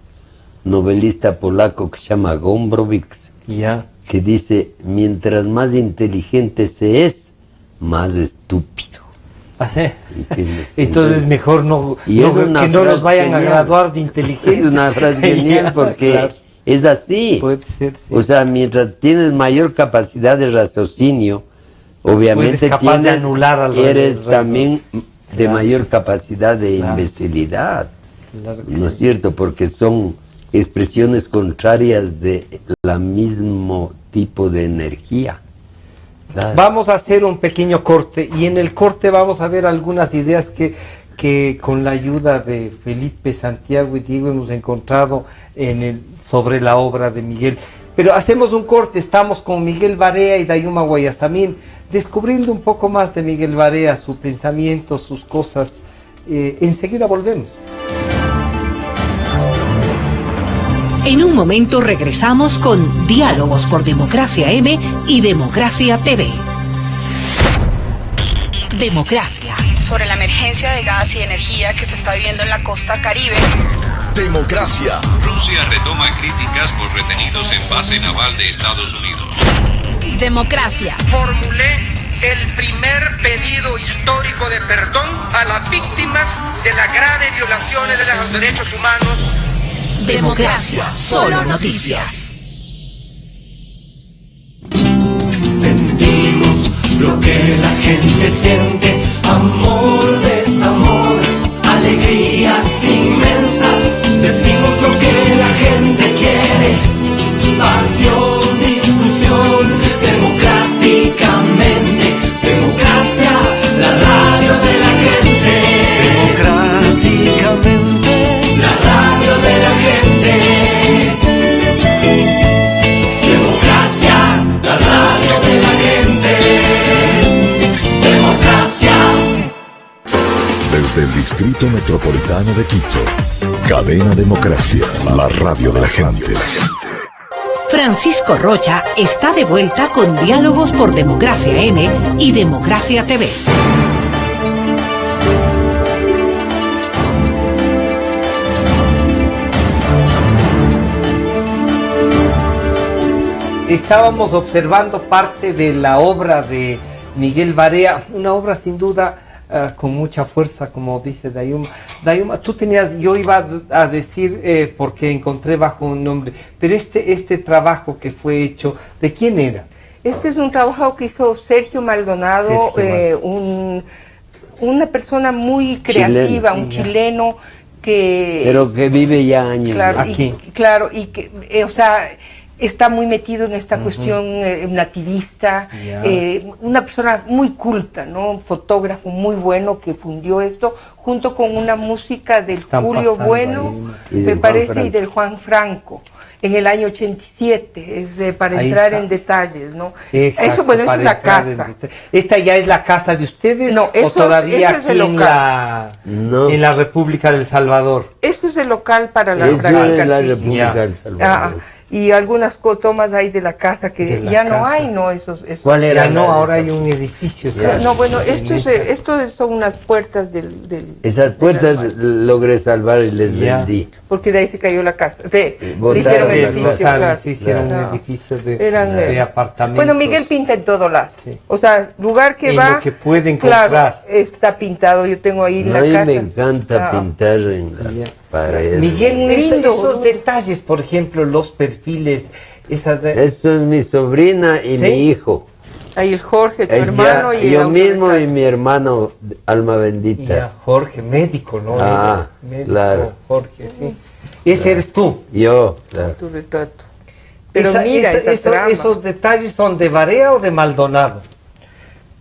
novelista polaco que se llama Gombrowicz, que dice, mientras más inteligente se es, más estúpido. Entonces mejor no, y es una que no nos vayan genial. A graduar de inteligentes. Es una frase genial porque es así. Puede ser, sí. O sea, mientras tienes mayor capacidad de raciocinio, obviamente eres también de mayor capacidad de imbecilidad. ¿No es cierto? Porque son expresiones contrarias de la mismo tipo de energía. Claro. Vamos a hacer un pequeño corte y en el corte vamos a ver algunas ideas que con la ayuda de Felipe, Santiago y Diego hemos encontrado sobre la obra de Miguel. Pero hacemos un corte, estamos con Miguel Barea y Dayuma Guayasamín, descubriendo un poco más de Miguel Barea, su pensamiento, sus cosas. Enseguida volvemos. En un momento regresamos con Diálogos por Democracia M y Democracia TV. Democracia. Sobre la emergencia de gas y energía que se está viviendo en la costa Caribe. Democracia. Rusia retoma críticas por retenidos en base naval de Estados Unidos. Democracia. Formulé el primer pedido histórico de perdón a las víctimas de las graves violaciones de los derechos humanos. Democracia. Solo noticias. Sentimos lo que la gente siente, amor, desamor, alegrías inmensas. Decimos lo que la gente quiere, pasión, discusión, democráticamente. Democracia, la radio de la gente. Democráticamente, la radio de la gente. Democracia, la radio de la gente. Democracia. Desde el Distrito Metropolitano de Quito, Cadena Democracia, la radio de la gente. Francisco Rocha está de vuelta con Diálogos por Democracia M y Democracia TV. Estábamos observando parte de la obra de Miguel Barea, una obra sin duda con mucha fuerza, como dice Dayuma. Dayuma, tú tenías, yo iba a decir porque encontré bajo un nombre, pero este trabajo que fue hecho, ¿de quién era? Este es un trabajo que hizo Sergio Maldonado, una persona muy creativa, un chileno que... Pero que vive ya años. Claro, aquí. Y que, o sea, está muy metido en esta cuestión nativista, una persona muy culta, ¿no? Un fotógrafo muy bueno que fundió esto, junto con una música del Julio Bueno, me parece, y del Juan Franco, en el año 87, para entrar en detalles, ¿no? Exacto, eso, bueno, eso es la casa. ¿Esta ya es la casa de ustedes? No, ¿O todavía eso es aquí el local. en la República del Salvador? Eso es el local para la Eso práctica es la artística. República del Salvador. Y algunas tomas hay de la casa que la ya no casa. hay, ¿no? Esos ¿Cuál era? Ya no, ahora hay un edificio. ¿sabes? no, bueno, En esa. esto son unas puertas Esas puertas logré salvar y les Ya. vendí. porque de ahí se cayó la casa. Sí, le Botaron hicieron la edificio, casa. claro. Se hicieron Claro. un edificio Eran, de apartamentos. Bueno, Miguel pinta en todo lado. Sí. O sea, lugar que En va, lo que puede claro, encontrar. está pintado. Yo tengo ahí No, la a mí casa. me encanta Ah. pintar en Ya. las paredes. Miguel, Lindo, esos ¿no? detalles, por ejemplo, los perfiles, esas Esto es mi sobrina y ¿Sí? mi hijo. Ahí el Jorge, tu Es hermano, ya- y el yo otro mismo y retrato. mi hermano, alma bendita. Ya, Jorge, médico, ¿no? Ah, Médico, claro. Jorge, sí. Ese eres tú. Yo, claro. Tu retrato. Pero mira esa trama. ¿Esos detalles son de Barea o de Maldonado?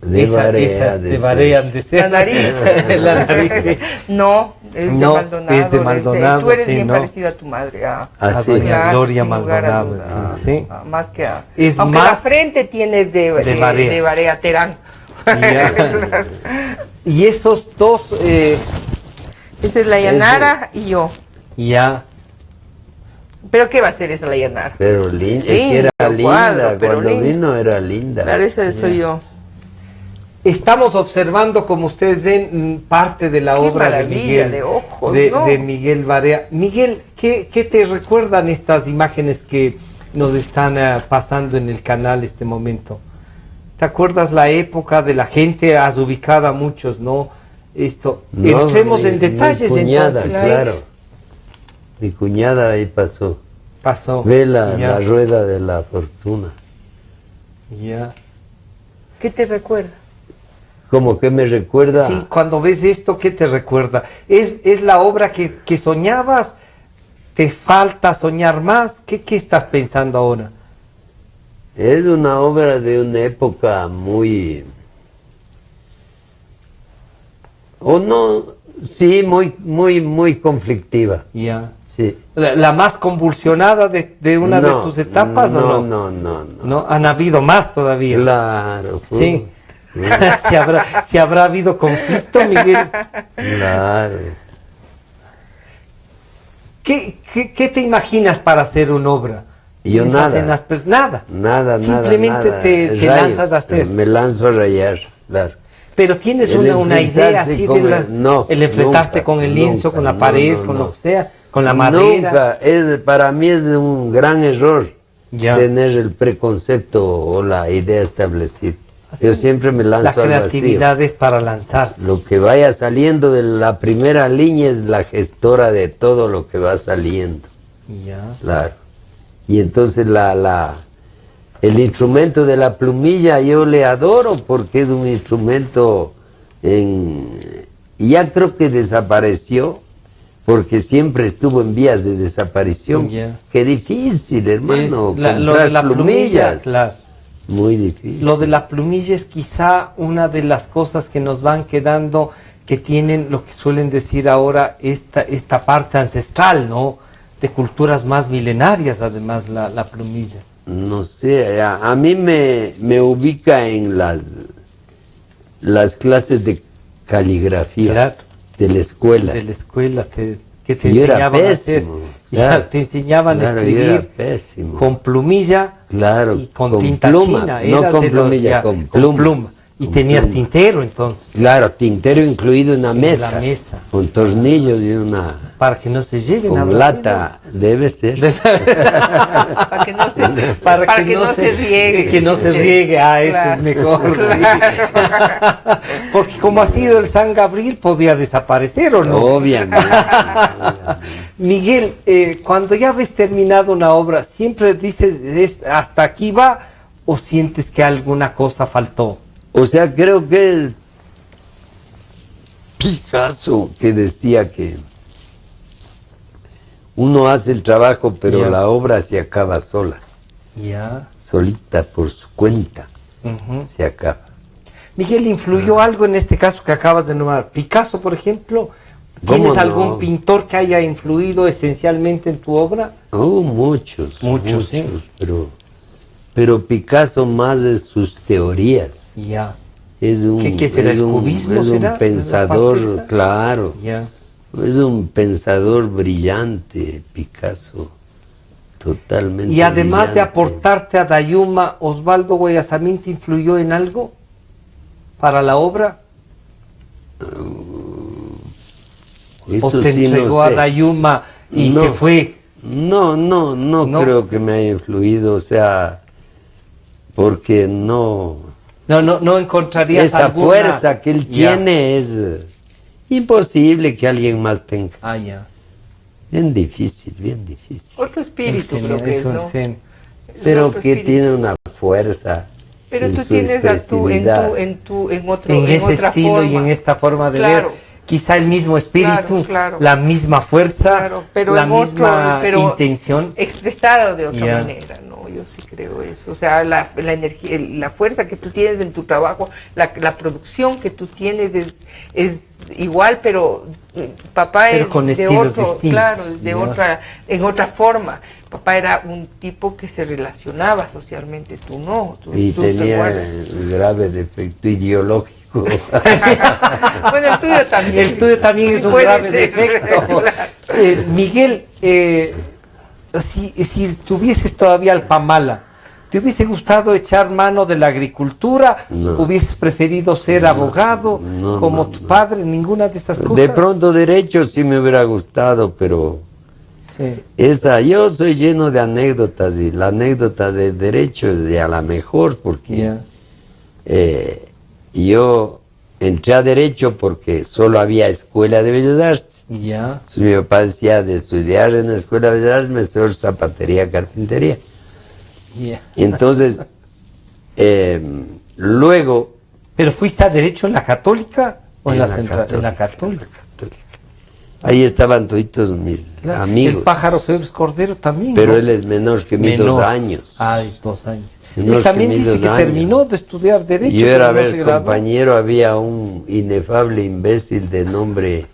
De Barea, esas de de Barea han de ser. La nariz. La nariz, sí. No, es No, de Maldonado. es de Maldonado, tú eres sí, bien ¿no? parecida a tu madre. A Así. doña Claro, Gloria sin lugar a Maldonado. duda. Sí. Más que a... Es aunque más la frente tiene de Barea. de Barea Terán. Ya. Y esos dos, Esa es la Yanara y yo. ya. ¿Pero qué va a hacer esa la Yanara? Pero linda, es que Lindo era linda. cuadro, pero Cuando lindo. vino era linda. Claro, esa soy yo. Estamos observando, como ustedes ven, parte de la Qué obra de maravilla Miguel. de ojos, de, ¿no? de Miguel Barea. Miguel, ¿qué te recuerdan estas imágenes que nos están pasando en el canal este momento? ¿Te acuerdas la época de la gente? Has ubicado a muchos, ¿no? Esto. No, Entremos en mi detalles cuñada, entonces. ¿sí? claro. Mi cuñada ahí pasó. Pasó. Ve la Ya. rueda de la fortuna. Ya. ¿Qué te recuerda? Como que me recuerda. Sí, cuando ves esto, ¿qué te recuerda? ¿Es la obra que soñabas? ¿Te falta soñar más? ¿Qué estás pensando ahora? Es una obra de una época muy... O no, sí, muy conflictiva. Ya. Sí. ¿La más convulsionada de una de tus etapas o no? No. ¿No? ¿Han habido más todavía? Claro. Sí. ¿Si habrá habido conflicto, Miguel? Claro. ¿Qué te imaginas para hacer una obra? Yo nada. Nada. Simplemente nada. te lanzas a hacer. Me lanzo a rayar, claro. Pero tienes una idea así de el enfrentarte con el lienzo, con la pared, con lo que sea, con la madera. Nunca, para mí es un gran error tener el preconcepto o la idea establecida. Yo siempre me lanzo al vacío. La creatividad es para lanzarse. Lo que vaya saliendo de la primera línea es la gestora de todo lo que va saliendo. Claro. Y entonces el instrumento de la plumilla yo le adoro porque es un instrumento ya creo que desapareció porque siempre estuvo en vías de desaparición. Qué difícil, hermano, comprar plumillas. Claro. Muy difícil. Lo de la plumilla es quizá una de las cosas que nos van quedando, que tienen lo que suelen decir ahora esta parte ancestral, ¿no? De culturas más milenarias, además, la plumilla. No sé, a mí me ubica en las clases de caligrafía de la escuela. De la escuela, que te enseñaban a hacer. Te enseñaban a escribir con plumilla y con tinta china. No con plumilla, con pluma. Y tenías tintero entonces. Claro, tintero incluido en la mesa. Con tornillos y una... Para que no se lleguen a lata, debe ser. Para que no se riegue. Que no se riegue, eso es mejor. Claro. Sí. Porque como ha sido el San Gabriel, podía desaparecer, ¿o no? Obviamente. Miguel, cuando ya ves terminado una obra, ¿siempre dices hasta aquí va o sientes que alguna cosa faltó? O sea, creo que Picasso que decía que uno hace el trabajo, pero la obra se acaba sola. Solita, por su cuenta, se acaba. Miguel, ¿influyó algo en este caso que acabas de nombrar? Picasso, por ejemplo, ¿tienes algún pintor que haya influido esencialmente en tu obra? Muchos, ¿sí? pero Picasso más de sus teorías. Es un, ¿Qué será, el cubismo? Es un pensador, claro. Es un pensador brillante, Picasso. Totalmente. Y además brillante. de aportarte a Dayuma, ¿Osvaldo Guayasamín te influyó en algo para la obra? ¿O te entregó a Dayuma y se fue? No creo que me haya influido, o sea, porque no encontrarías esa fuerza que él tiene es imposible que alguien más tenga. Bien difícil. Otro espíritu, creo que es, ¿no? Pero que tiene una fuerza. Pero tú tienes en ese estilo forma. Y en esta forma de ver, quizá el mismo espíritu, la misma fuerza, pero la misma intención. Expresado de otra manera, ¿no? Yo sí creo eso. O sea, la energía, la fuerza que tú tienes en tu trabajo, la producción que tú tienes es igual, pero papá es con de otro, en otra forma. Papá era un tipo que se relacionaba socialmente, tú no. Y tenía el grave defecto ideológico. Bueno, el tuyo también. El tuyo también es un grave defecto. Miguel, si tuvieses todavía Alpamala, ¿te hubiese gustado echar mano de la agricultura? ¿Hubieses preferido ser abogado como tu padre? ¿Ninguna de esas cosas? De pronto derecho sí me hubiera gustado, pero yo soy lleno de anécdotas y la anécdota de derecho es ya la mejor porque yo entré a derecho porque solo había escuela de bellas artes. Entonces, mi papá decía de estudiar en la escuela de bellas artes mejor zapatería, carpintería. Y entonces, luego... ¿Pero fuiste a derecho en la católica o en la central? En la católica. Ahí estaban toditos mis amigos. El pájaro Febres Cordero también. Pero él es menor que mí, 2 años. Es 2 años. Él también dice que terminó de estudiar derecho. Yo era compañero, había un inefable imbécil de nombre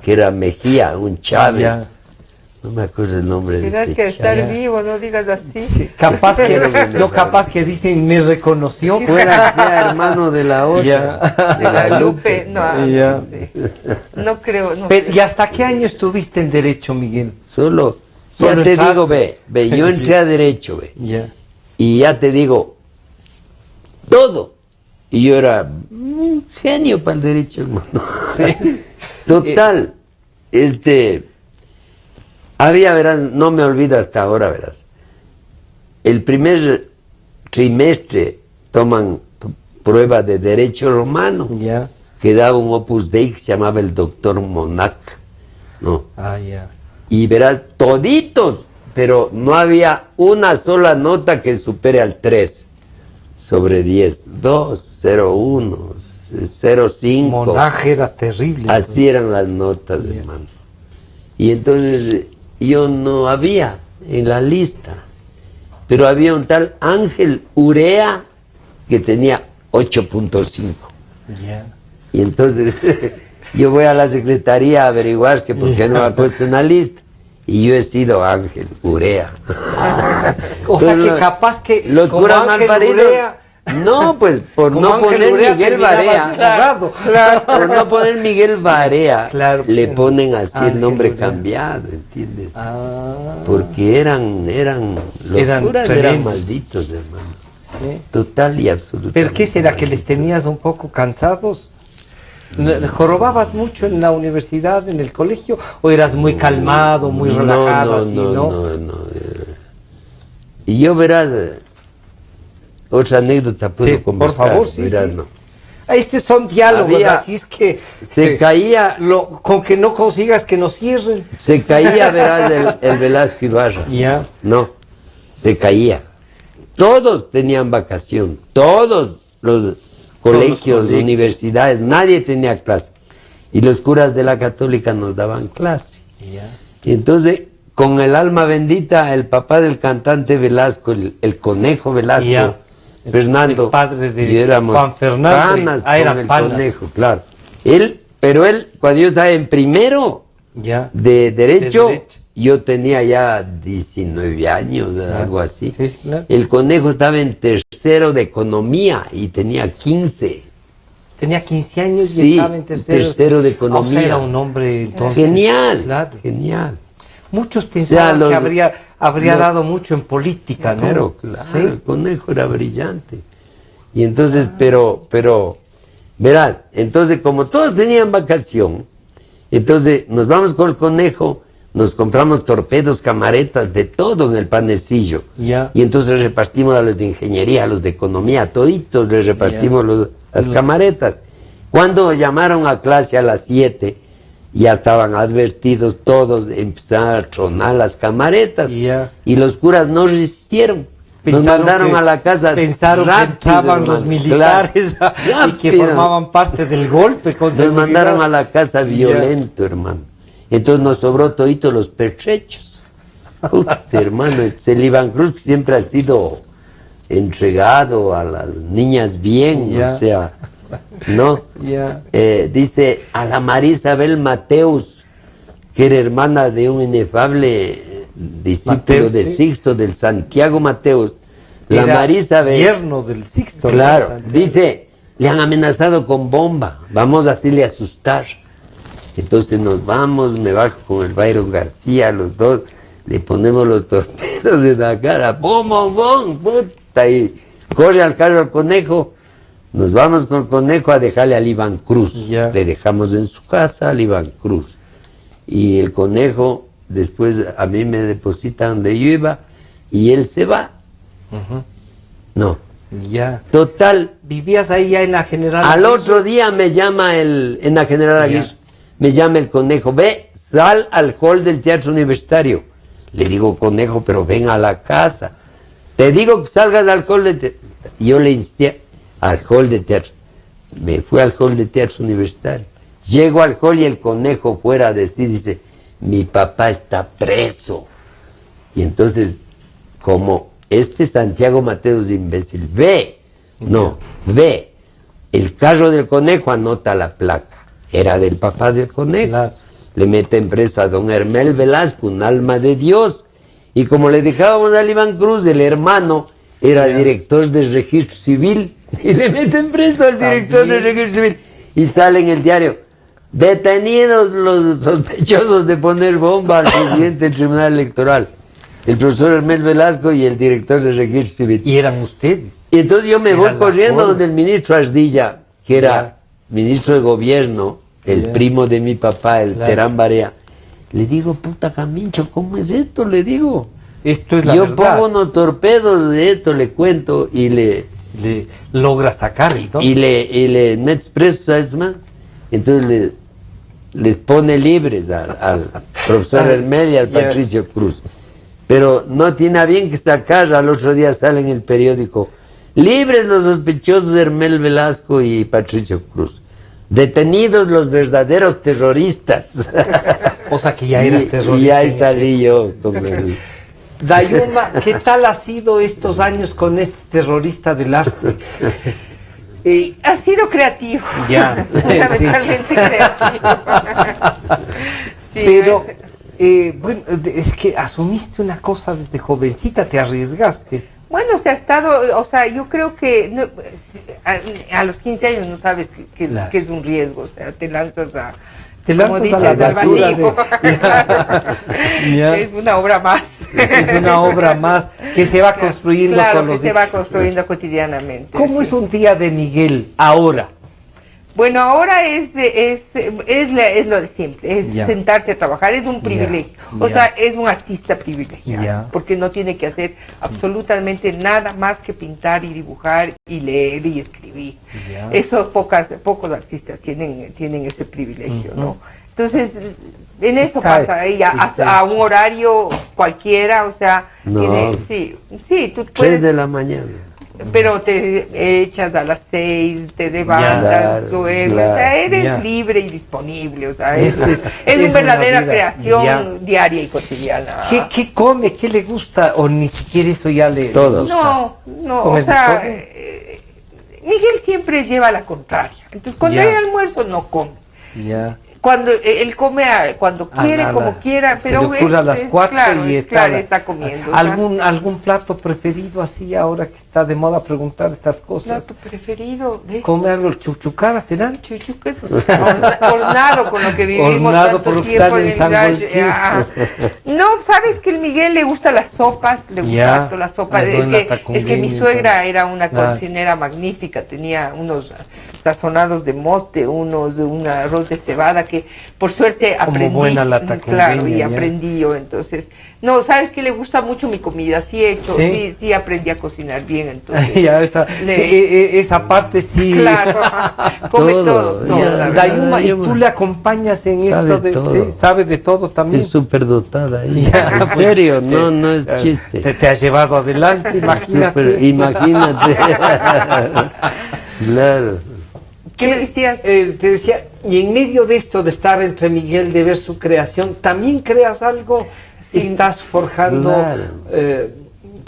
que era Mejía, un Chávez. No me acuerdo el nombre de Tienes este que estar chavo. vivo, no digas así. Sí, capaz que, no, capaz que dicen, me reconoció. Fuera que sea hermano de la otra, Ya. de la Lupe, Lupe. no, Ya. no sé. No creo, no Pero, sé. ¿y hasta qué año estuviste en Derecho, Miguel? Solo Solo te entraste. digo, ve, yo entré a Derecho, ve. Ya. Y ya te digo, todo. Y yo era un genio para el Derecho, hermano. Sí. Total, había, verás, no me olvido hasta ahora, verás. El primer trimestre toman prueba de Derecho Romano, Ya. que daba un Opus Dei que se llamaba el doctor Monac, ¿no? Ah, ya. Y verás, toditos, pero no había una sola nota que supere al 3 sobre 10. 2, 0, 1, 0, 5. Monaje era terrible. Así eran las notas, hermano. Y entonces yo no había en la lista, pero había un tal Ángel Urea que tenía 8.5. Ya. Y entonces yo voy a la secretaría a averiguar que por qué no me ha puesto en la lista. Y yo he sido Ángel Urea. O sea Entonces, que capaz que los como curas Ángel malparidos. Urea- No, pues por Como no Ángel poner Urea Miguel terminabas Barea. abogado. Claro, por no poner Miguel Barea, Claro, le sí. ponen así Ángel el nombre Urea. cambiado, ¿entiendes? Ah, Porque los Eran curas eran tremendos. malditos, hermano. sí. Total y absolutamente. ¿Pero qué será? ¿Que les tenías un poco cansados? ¿Jorobabas mucho en la universidad, en el colegio? ¿O eras muy calmado, muy relajado, así, no? Y yo verás, otra anécdota puedo Sí, por conversar. favor, sí, verás, sí. no. Estos son diálogos, Había- así es que... Se caía, con que no consigas que nos cierren. verás, el Velasco Ibarra. Ya. No, se caía. Todos tenían vacación, todos los colegios, colegios. universidades, nadie tenía clase. Y los curas de la católica nos daban clase. Y entonces, con el alma bendita, el papá del cantante Velasco, el conejo Velasco, Ya. Fernando, El padre de y éramos Juan Fernando, panas era con el panas. conejo, claro. Pero él, cuando yo estaba en primero Ya. de derecho, De derecho. yo tenía ya 19 años, algo así. Sí, sí, claro. El conejo estaba en tercero de economía y tenía 15. Tenía 15 años y Sí, estaba en tercero. tercero de O sea, economía. era un hombre entonces. Genial, Claro. genial. Muchos pensaban los- que habría los- dado mucho en política, ¿no? Pero claro, Sí. el conejo era brillante. Y entonces, pero, verás, entonces como todos tenían vacación, entonces nos vamos con el conejo, nos compramos torpedos, camaretas, de todo en el panecillo. Ya. Y entonces repartimos a los de ingeniería, a los de economía, a toditos les repartimos las camaretas. Cuando llamaron a clase a las 7, ya estaban advertidos todos, empezaron a tronar las camaretas. Ya. Y los curas no resistieron. Nos Pensaron mandaron que- a la casa pensaron rápido, que entraban hermano. los militares Claro, y que rápido. formaban parte del golpe. Con Nos seguridad. mandaron a la casa violento, hermano. Entonces nos sobró todito los pertrechos. Puta, hermano, el Iván Cruz que siempre ha sido entregado a las niñas bien, Ya. o sea, ¿no? Ya. Dice a la María Isabel Mateus, que era hermana de un inefable discípulo Mateus, de sí. Sixto, del Santiago Mateus. La Era María Isabel, yerno del Sixto. claro, ¿no? Santiago. dice, le han amenazado con bomba, vamos a hacerle asustar. Entonces nos vamos, me bajo con el Byron García, los dos, le ponemos los torpedos en la cara, ¡bum, bum, bum! ¡Puta! Y corre al carro al conejo, nos vamos con el conejo a dejarle al Iván Cruz. Ya. Le dejamos en su casa al Iván Cruz. Y el conejo, después a mí me deposita donde yo iba, y él se va. No, Ya. total, Vivías ahí ya en la General. al Aguirre? otro día me llama en la General Aguirre, me llama el conejo, ve, sal al hall del Teatro Universitario. Le digo, conejo, pero ven a la casa. Te digo que salgas al hall de teatro. Yo le insistí al hall de teatro. Me fui al hall de Teatro Universitario. Llego al hall y el conejo fuera a decir, dice, mi papá está preso. Y entonces, como este Santiago Mateus de imbécil, ve, el carro del conejo anota la placa. Era del papá del conejo. Claro. le meten preso a don Hermel Velasco, un alma de Dios. Y como le dejábamos a Iván Cruz, el hermano era director de registro civil, y le meten preso al director de registro civil. Y sale en el diario, detenidos los sospechosos de poner bomba al presidente del Tribunal Electoral, el profesor Hermel Velasco y el director de registro civil. Y eran ustedes. Y entonces yo me Era voy la corriendo forma. donde el ministro Ardilla, que era ministro de gobierno, el primo de mi papá, el Terán Barea. Le digo, puta Camincho, ¿cómo es esto? Le digo. Esto es la Yo verdad. pongo unos torpedos de esto, le cuento, y le logra sacar, entonces. y le metes preso a esos man. Entonces les pone libres al profesor Hermel y al Patricio Cruz. Pero no tiene a bien que sacar, al otro día sale en el periódico, libres los sospechosos Hermel Velasco y Patricio Cruz. Detenidos los verdaderos terroristas. O sea que ya eras terrorista. Y ahí salí yo con el... Dayuma, ¿qué tal ha sido estos años con este terrorista del arte? Ha sido creativo. Ya. Fundamentalmente creativo. Sí, Pero, bueno, es que asumiste una cosa desde jovencita, te arriesgaste. Bueno, se ha estado, o sea, yo creo que no, a los 15 años no sabes que es un riesgo, o sea, te lanzas a... Te como lanzas dices, a la al basura vacío. Ya. Es una obra más. Es una obra más que se va construyendo claro, con que los se va construyendo cotidianamente. ¿Cómo sí. es un día de Miguel ahora? Bueno, ahora es lo de siempre, es Ya. sentarse a trabajar, es un privilegio. O ya. sea, es un artista privilegiado, Ya. porque no tiene que hacer absolutamente nada más que pintar y dibujar y leer y escribir. Ya. Eso pocos artistas tienen ese privilegio, ¿no? Entonces, en eso Está- pasa, ella está a eso. un horario cualquiera, o sea, No. tiene, sí, tú 3 puedes... de la mañana. Pero te echas a las 6, te levantas, Claro, duermes, claro, o sea, eres ya. libre y disponible, o sea, Es es una una verdadera vida, creación ya. diaria y cotidiana. ¿Qué come? ¿Qué le gusta? ¿O ni siquiera eso ya le Todo. gusta? No, o ¿Comes de sea, todo? Miguel siempre lleva la contraria. Entonces, cuando Ya. hay almuerzo, no come. Ya. Cuando él come cuando quiere, como quiera, se pero le ocurre a las 4 claro, y está comiendo. o sea, ¿Algún plato preferido así ahora que está de moda preguntar estas cosas? plato preferido, ¿ves? ¿Come algo el chuchucara, será? Chuchuca, ornado con lo que vivimos Ornado tanto por lo que tiempo sale en el San Valle. Agustín. No, sabes que el Miguel le gusta las sopas, le gusta Ya. harto las sopas. Es buena Es que mi tacungueña, suegra entonces. era una Claro. cocinera magnífica, tenía unos sazonados de mote, un arroz de cebada que por suerte Como aprendí. buena la tacungueña, claro, y ya. aprendí yo, entonces. No, sabes que le gusta mucho mi comida, sí he hecho, ¿Sí? sí aprendí a cocinar bien, entonces. Ya, esa, Le- sí, esa parte sí. Claro, come Todo, todo, ya. la verdad. Dayuma, ¿y tú le acompañas en Sabe esto de todo. sí, sabe de todo también? Es súper dotada ella. Ya, En serio, no es chiste. Te has llevado adelante, imagínate. Imagínate. Claro. ¿Qué le decías? Te decía, y en medio de esto de estar entre Miguel, de ver su creación, ¿también creas algo? Sí. ¿Estás forjando, Claro.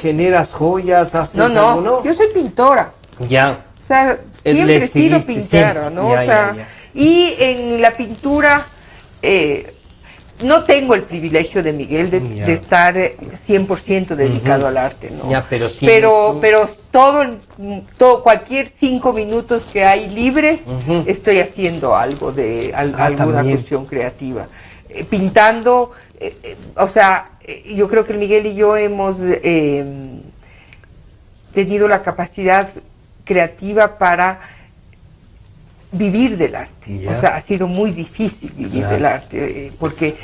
generas joyas, haces No, algo, no? yo soy pintora. Ya. O sea, Le siempre he sido seguiste pintora, siempre. ¿no? Ya, O sea, ya. y en la pintura no tengo el privilegio de Miguel Ya. de estar 100% dedicado al arte, ¿no? Ya, pero tienes tú- pero cualquier 5 minutos que hay libres, estoy haciendo algo de alguna también. cuestión creativa. Pintando, o sea, yo creo que Miguel y yo hemos tenido la capacidad creativa para vivir del arte. Ya. O sea, ha sido muy difícil vivir Claro. del arte, porque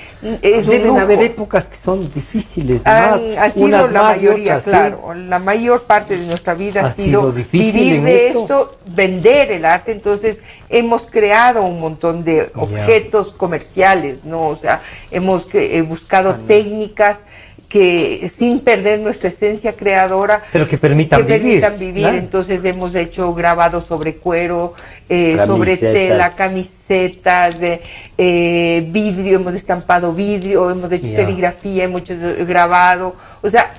es un Deben lujo. haber épocas que son difíciles, Ha sido unas la más y mayoría, otras, ¿sí? claro. La mayor parte de nuestra vida Ha ha sido sido difícil vivir en de esto. esto, vender el arte. Entonces, hemos creado un montón de objetos comerciales, ¿no? O sea, hemos buscado técnicas que sin perder nuestra esencia creadora, Pero que permitan vivir, claro. Entonces hemos hecho grabados sobre cuero, Camisetas. sobre tela, camisetas, vidrio, hemos estampado vidrio, hemos hecho Ya. serigrafía, hemos hecho grabado, o sea,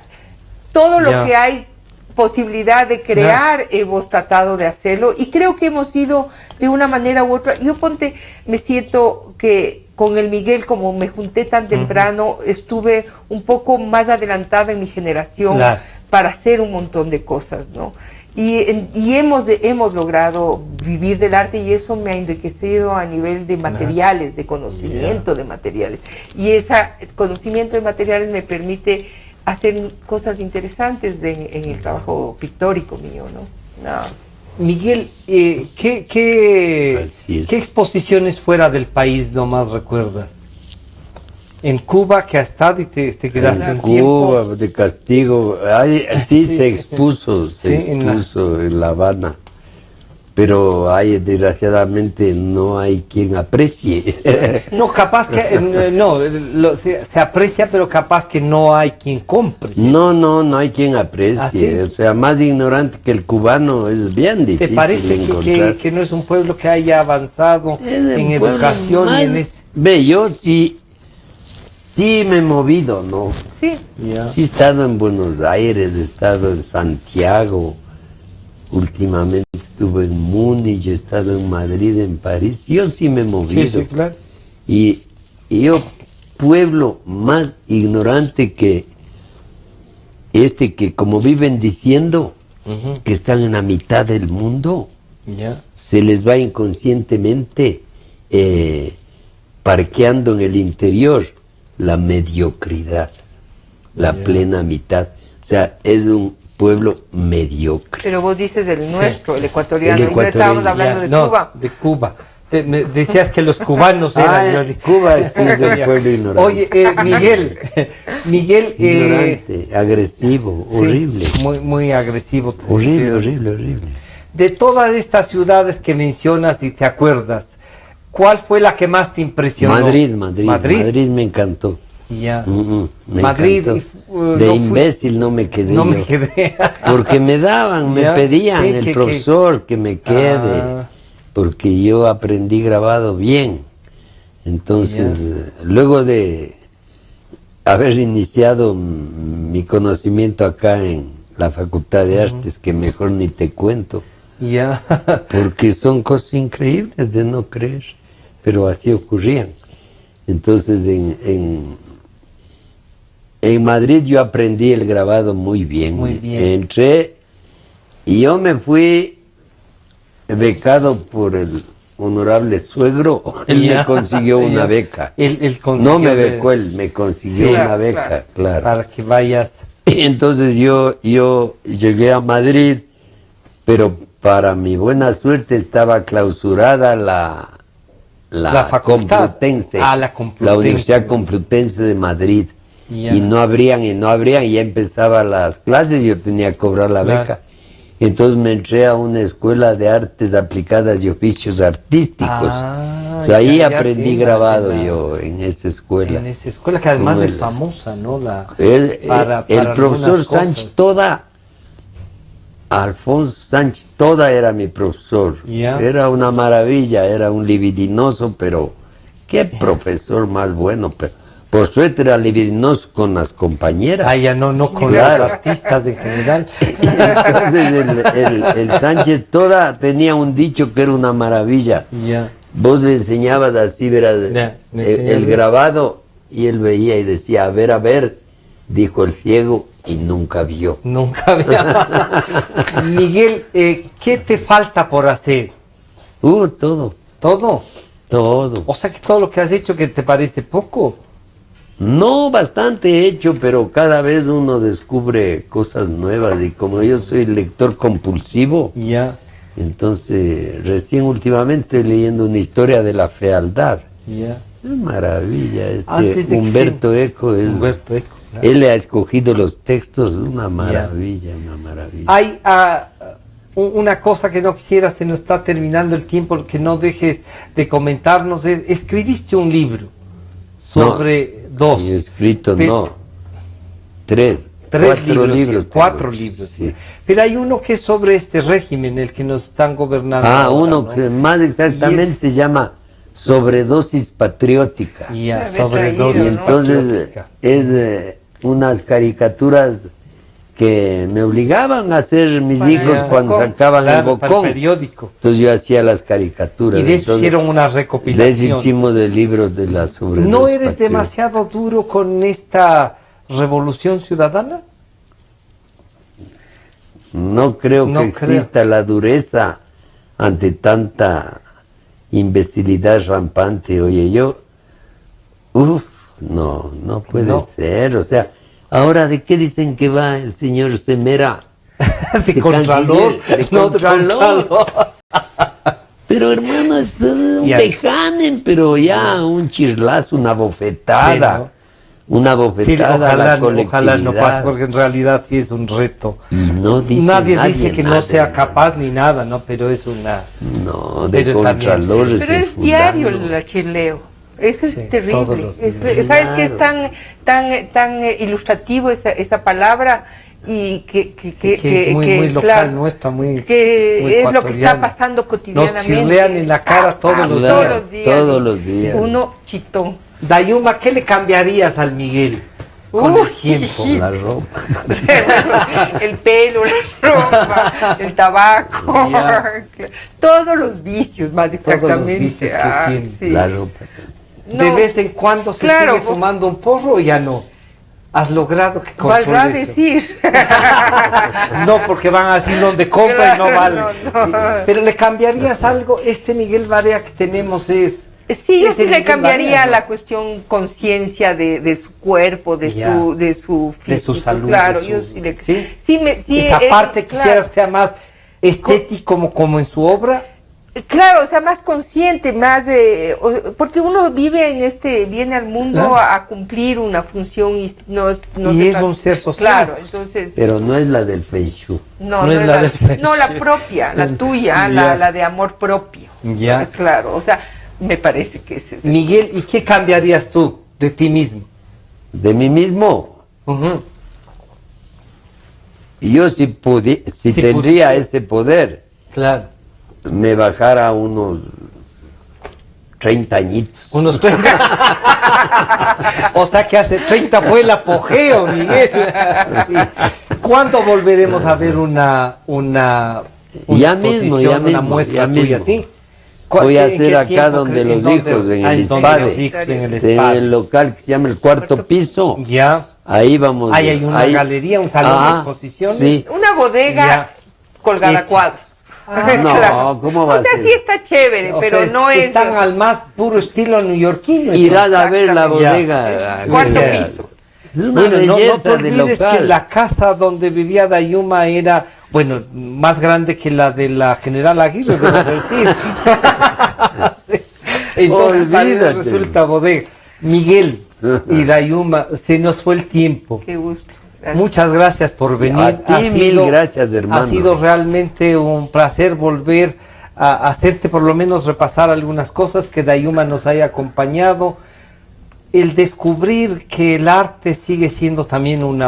todo lo Ya. que hay posibilidad de crear, hemos tratado de hacerlo y creo que hemos ido de una manera u otra. Yo me siento que con el Miguel, como me junté tan temprano, estuve un poco más adelantada en mi generación para hacer un montón de cosas, ¿no? Y hemos logrado vivir del arte y eso me ha enriquecido a nivel de materiales, de conocimiento de materiales. Y ese conocimiento de materiales me permite hacer cosas interesantes en el trabajo pictórico mío, ¿no? Miguel, ¿qué exposiciones fuera del país nomás recuerdas? En Cuba, que has estado y te quedaste un tiempo. Cuba, de castigo. Sí, se expuso en La Habana. Pero desgraciadamente no hay quien aprecie. No, capaz que se aprecia, pero capaz que no hay quien compre. ¿Sí? No hay quien aprecie. ¿Ah, sí? O sea, más ignorante que el cubano es bien difícil. ¿Te parece que no es un pueblo que haya avanzado en educación y en eso? Ve, yo sí me he movido, ¿no? Sí. Sí he estado en Buenos Aires, he estado en Santiago, últimamente estuve en Múnich, he estado en Madrid, en París. Yo sí me he movido. Sí, claro. Y yo, pueblo más ignorante que que como viven diciendo que están en la mitad del mundo, se les va inconscientemente parqueando en el interior la mediocridad, la plena mitad. O sea, es un pueblo mediocre. Pero vos dices del nuestro, el ecuatoriano. No estábamos hablando de Cuba. De Cuba. Me decías que los cubanos eran... Cuba sí es un pueblo ignorante. Oye, Miguel... ignorante, agresivo, horrible. Muy agresivo. Horrible. De todas estas ciudades que mencionas y te acuerdas, ¿cuál fue la que más te impresionó? Madrid me encantó. Madrid. De imbécil no me quedé. No me quedé. Porque me pedían el profesor que me quede. Porque yo aprendí grabado bien. Entonces, luego de haber iniciado mi conocimiento acá en la Facultad de Artes, que mejor ni te cuento. Porque son cosas increíbles de no creer, pero así ocurrían. Entonces en Madrid yo aprendí el grabado muy bien. Entré y yo me fui becado por el honorable suegro. Él me consiguió una beca. No me becó él, me consiguió una beca, claro. Para que vayas. Y entonces yo llegué a Madrid, pero para mi buena suerte estaba clausurada la Complutense, la Universidad Complutense de Madrid. Y no abrían, y ya empezaban las clases, yo tenía que cobrar la beca. Entonces me entré a una escuela de artes aplicadas y oficios artísticos. O sea, ahí aprendí grabado yo en esa escuela. En esa escuela que además es famosa, ¿no? El profesor Sánchez Toda, Alfonso Sánchez Toda era mi profesor. Era una maravilla, era un libidinoso, pero qué profesor más bueno. Pero por suerte era libidinoso con las compañeras. No con los artistas en general. Entonces el Sánchez Toda tenía un dicho que era una maravilla. Vos le enseñabas así, verás, el grabado, y él veía y decía, a ver, dijo el ciego, y nunca vio. Miguel, ¿qué te falta por hacer? Todo. ¿Todo? Todo. O sea que todo lo que has hecho que te parece poco. No, bastante he hecho, pero cada vez uno descubre cosas nuevas, y como yo soy lector compulsivo, entonces recién últimamente leyendo una historia de la fealdad. Es maravilla, Humberto Eco es... Humberto Eco. Él le ha escogido los textos, una maravilla. Hay una cosa que no quisiera, se nos está terminando el tiempo, que no dejes de comentarnos. Escribiste un libro sobre dos. He escrito, cuatro libros. Sí. Pero hay uno que es sobre este régimen, el que nos están gobernando. Uno que más exactamente se llama Sobredosis Patriótica. Sobredosis patriótica. Entonces es unas caricaturas que me obligaban a hacer mis Para hijos el cuando Bocón, sacaban claro, el para el Bocón. periódico. Entonces yo hacía las caricaturas. Y de eso Entonces, hicieron una de eso recopilación. hicimos de libros de la sobre ¿No los eres patriotas. demasiado duro con esta revolución ciudadana? No creo No que exista la dureza ante tanta imbecilidad rampante. Oye, no puede No. ser. O sea, ahora, ¿de qué dicen que va el señor Semera? De Contralor. canciller, de No, de Contralor. Contralor. Pero hermano, es un Ya. vejamen, pero ya un chirlazo, una bofetada. Sí, ¿no? Una Sí, bofetada a la ojalá colectividad. no pase, porque en realidad sí es un reto. Y no dice Nadie dice que no nada, sea hermano. capaz ni nada, ¿no? Pero es una... No, de Pero también Contralores. Pero el es fulano. diario el chileo. Eso Sí, es todos terrible. los días. ¿Sabes qué es tan ilustrativo esa palabra? Y que es muy local, claro, nuestra, muy que es lo que está ecuatoriana. pasando Nos cotidianamente. chirlean en la cara todos los Claro, días. todos los días. Uno chitón. Dayuma, ¿qué le cambiarías al Miguel con el tiempo? La ropa. El pelo, la ropa, el tabaco, Ya. todos los vicios, más exactamente. vicios que Ah, tiene. sí. La ropa. No, De vez en cuando se claro, sigue fumando un porro o ya no. ¿Has logrado que valdrá controles eso? decir. No, porque van a decir donde compra y no Claro, vale. no. Sí. Pero le cambiarías algo. Este Miguel Barea que tenemos es... Sí, yo es el sí le Miguel cambiaría Barea, ¿no? la cuestión conciencia de su cuerpo, de Ya. su físico. De su salud, claro, de su- yo sí le... ¿Sí? sí, Esa parte claro. quisieras que sea más estético como en su obra. Claro, o sea, más consciente, más porque uno viene al mundo Claro. a cumplir una función y no es Y es un ser social. Claro, entonces Pero no es la del Feng Shui. no es la del no, la propia, la tuya, Ya. la de amor propio. Ya. Claro, o sea, me parece que ese es Miguel, ¿y qué cambiarías tú de ti mismo? De mí mismo. Ujú. Y yo si Si tendría pudiera. ese poder, Claro. me bajara unos 30 añitos. Unos 30. O sea que hace 30 fue el apogeo, Miguel. Sí. ¿Cuándo volveremos a ver una Ya mismo, exposición, ya una mismo, muestra ya tuya, mismo. sí? Voy a ¿En hacer qué acá tiempo donde crees? los ¿En dónde? hijos, en Ah, el donde Espade. los hijos, en el En Espade. el local que se llama el cuarto piso. Ya. Ahí vamos. Ahí hay una galería, un salón de exposiciones. Sí. una bodega Ya. colgada a Hecha. cuadros. No, ¿cómo va O a sea, ser? sí está chévere, O pero sea, no es... están al más puro estilo neoyorquino. Irás a ver la Exactamente, ya. bodega. Cuarto Ya. piso. Es una Bueno, no belleza te de olvides local. que la casa donde vivía Dayuma era, bueno, más grande que la de la General Aguirre, debo decir. Sí. Entonces, Olvídate. resulta bodega. Miguel y Dayuma, se nos fue el tiempo. Qué gusto. Gracias. Muchas gracias por venir. A ti mil gracias, hermano. Ha sido realmente un placer volver a hacerte por lo menos repasar algunas cosas, que Dayuma nos haya acompañado. El descubrir que el arte sigue siendo también un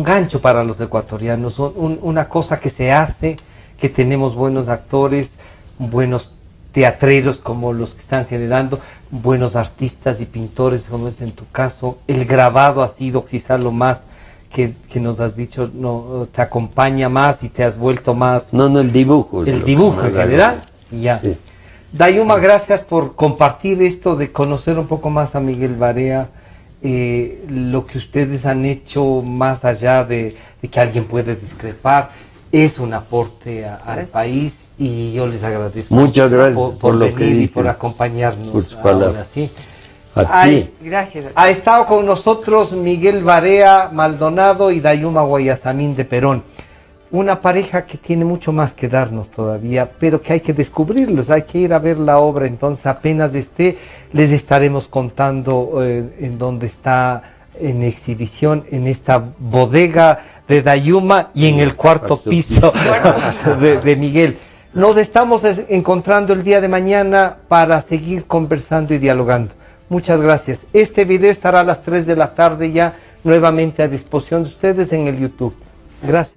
gancho para los ecuatorianos, una cosa que se hace, que tenemos buenos actores, buenos teatreros como los que están generando, buenos artistas y pintores como es en tu caso. El grabado ha sido quizá lo más que nos has dicho, no te acompaña más y te has vuelto más... No, el dibujo. es El lo dibujo que en más general. hago. Ya. Sí. Dayuma, gracias por compartir esto, de conocer un poco más a Miguel Barea, lo que ustedes han hecho más allá de que alguien puede discrepar, es un aporte al Gracias. país y yo les agradezco. Muchas gracias por lo venir que y dices, por acompañarnos por sus ahora, palabras. sí. A Ay, ti. Gracias. Ha estado con nosotros Miguel Barea Maldonado y Dayuma Guayasamín de Perón. Una pareja que tiene mucho más que darnos todavía, pero que hay que descubrirlos, hay que ir a ver la obra. Entonces apenas esté, les estaremos contando en dónde está en exhibición, en esta bodega de Dayuma y en el cuarto piso de Miguel. Nos estamos encontrando el día de mañana para seguir conversando y dialogando. Muchas gracias. Este video estará a las 3 de la tarde ya nuevamente a disposición de ustedes en el YouTube. Gracias.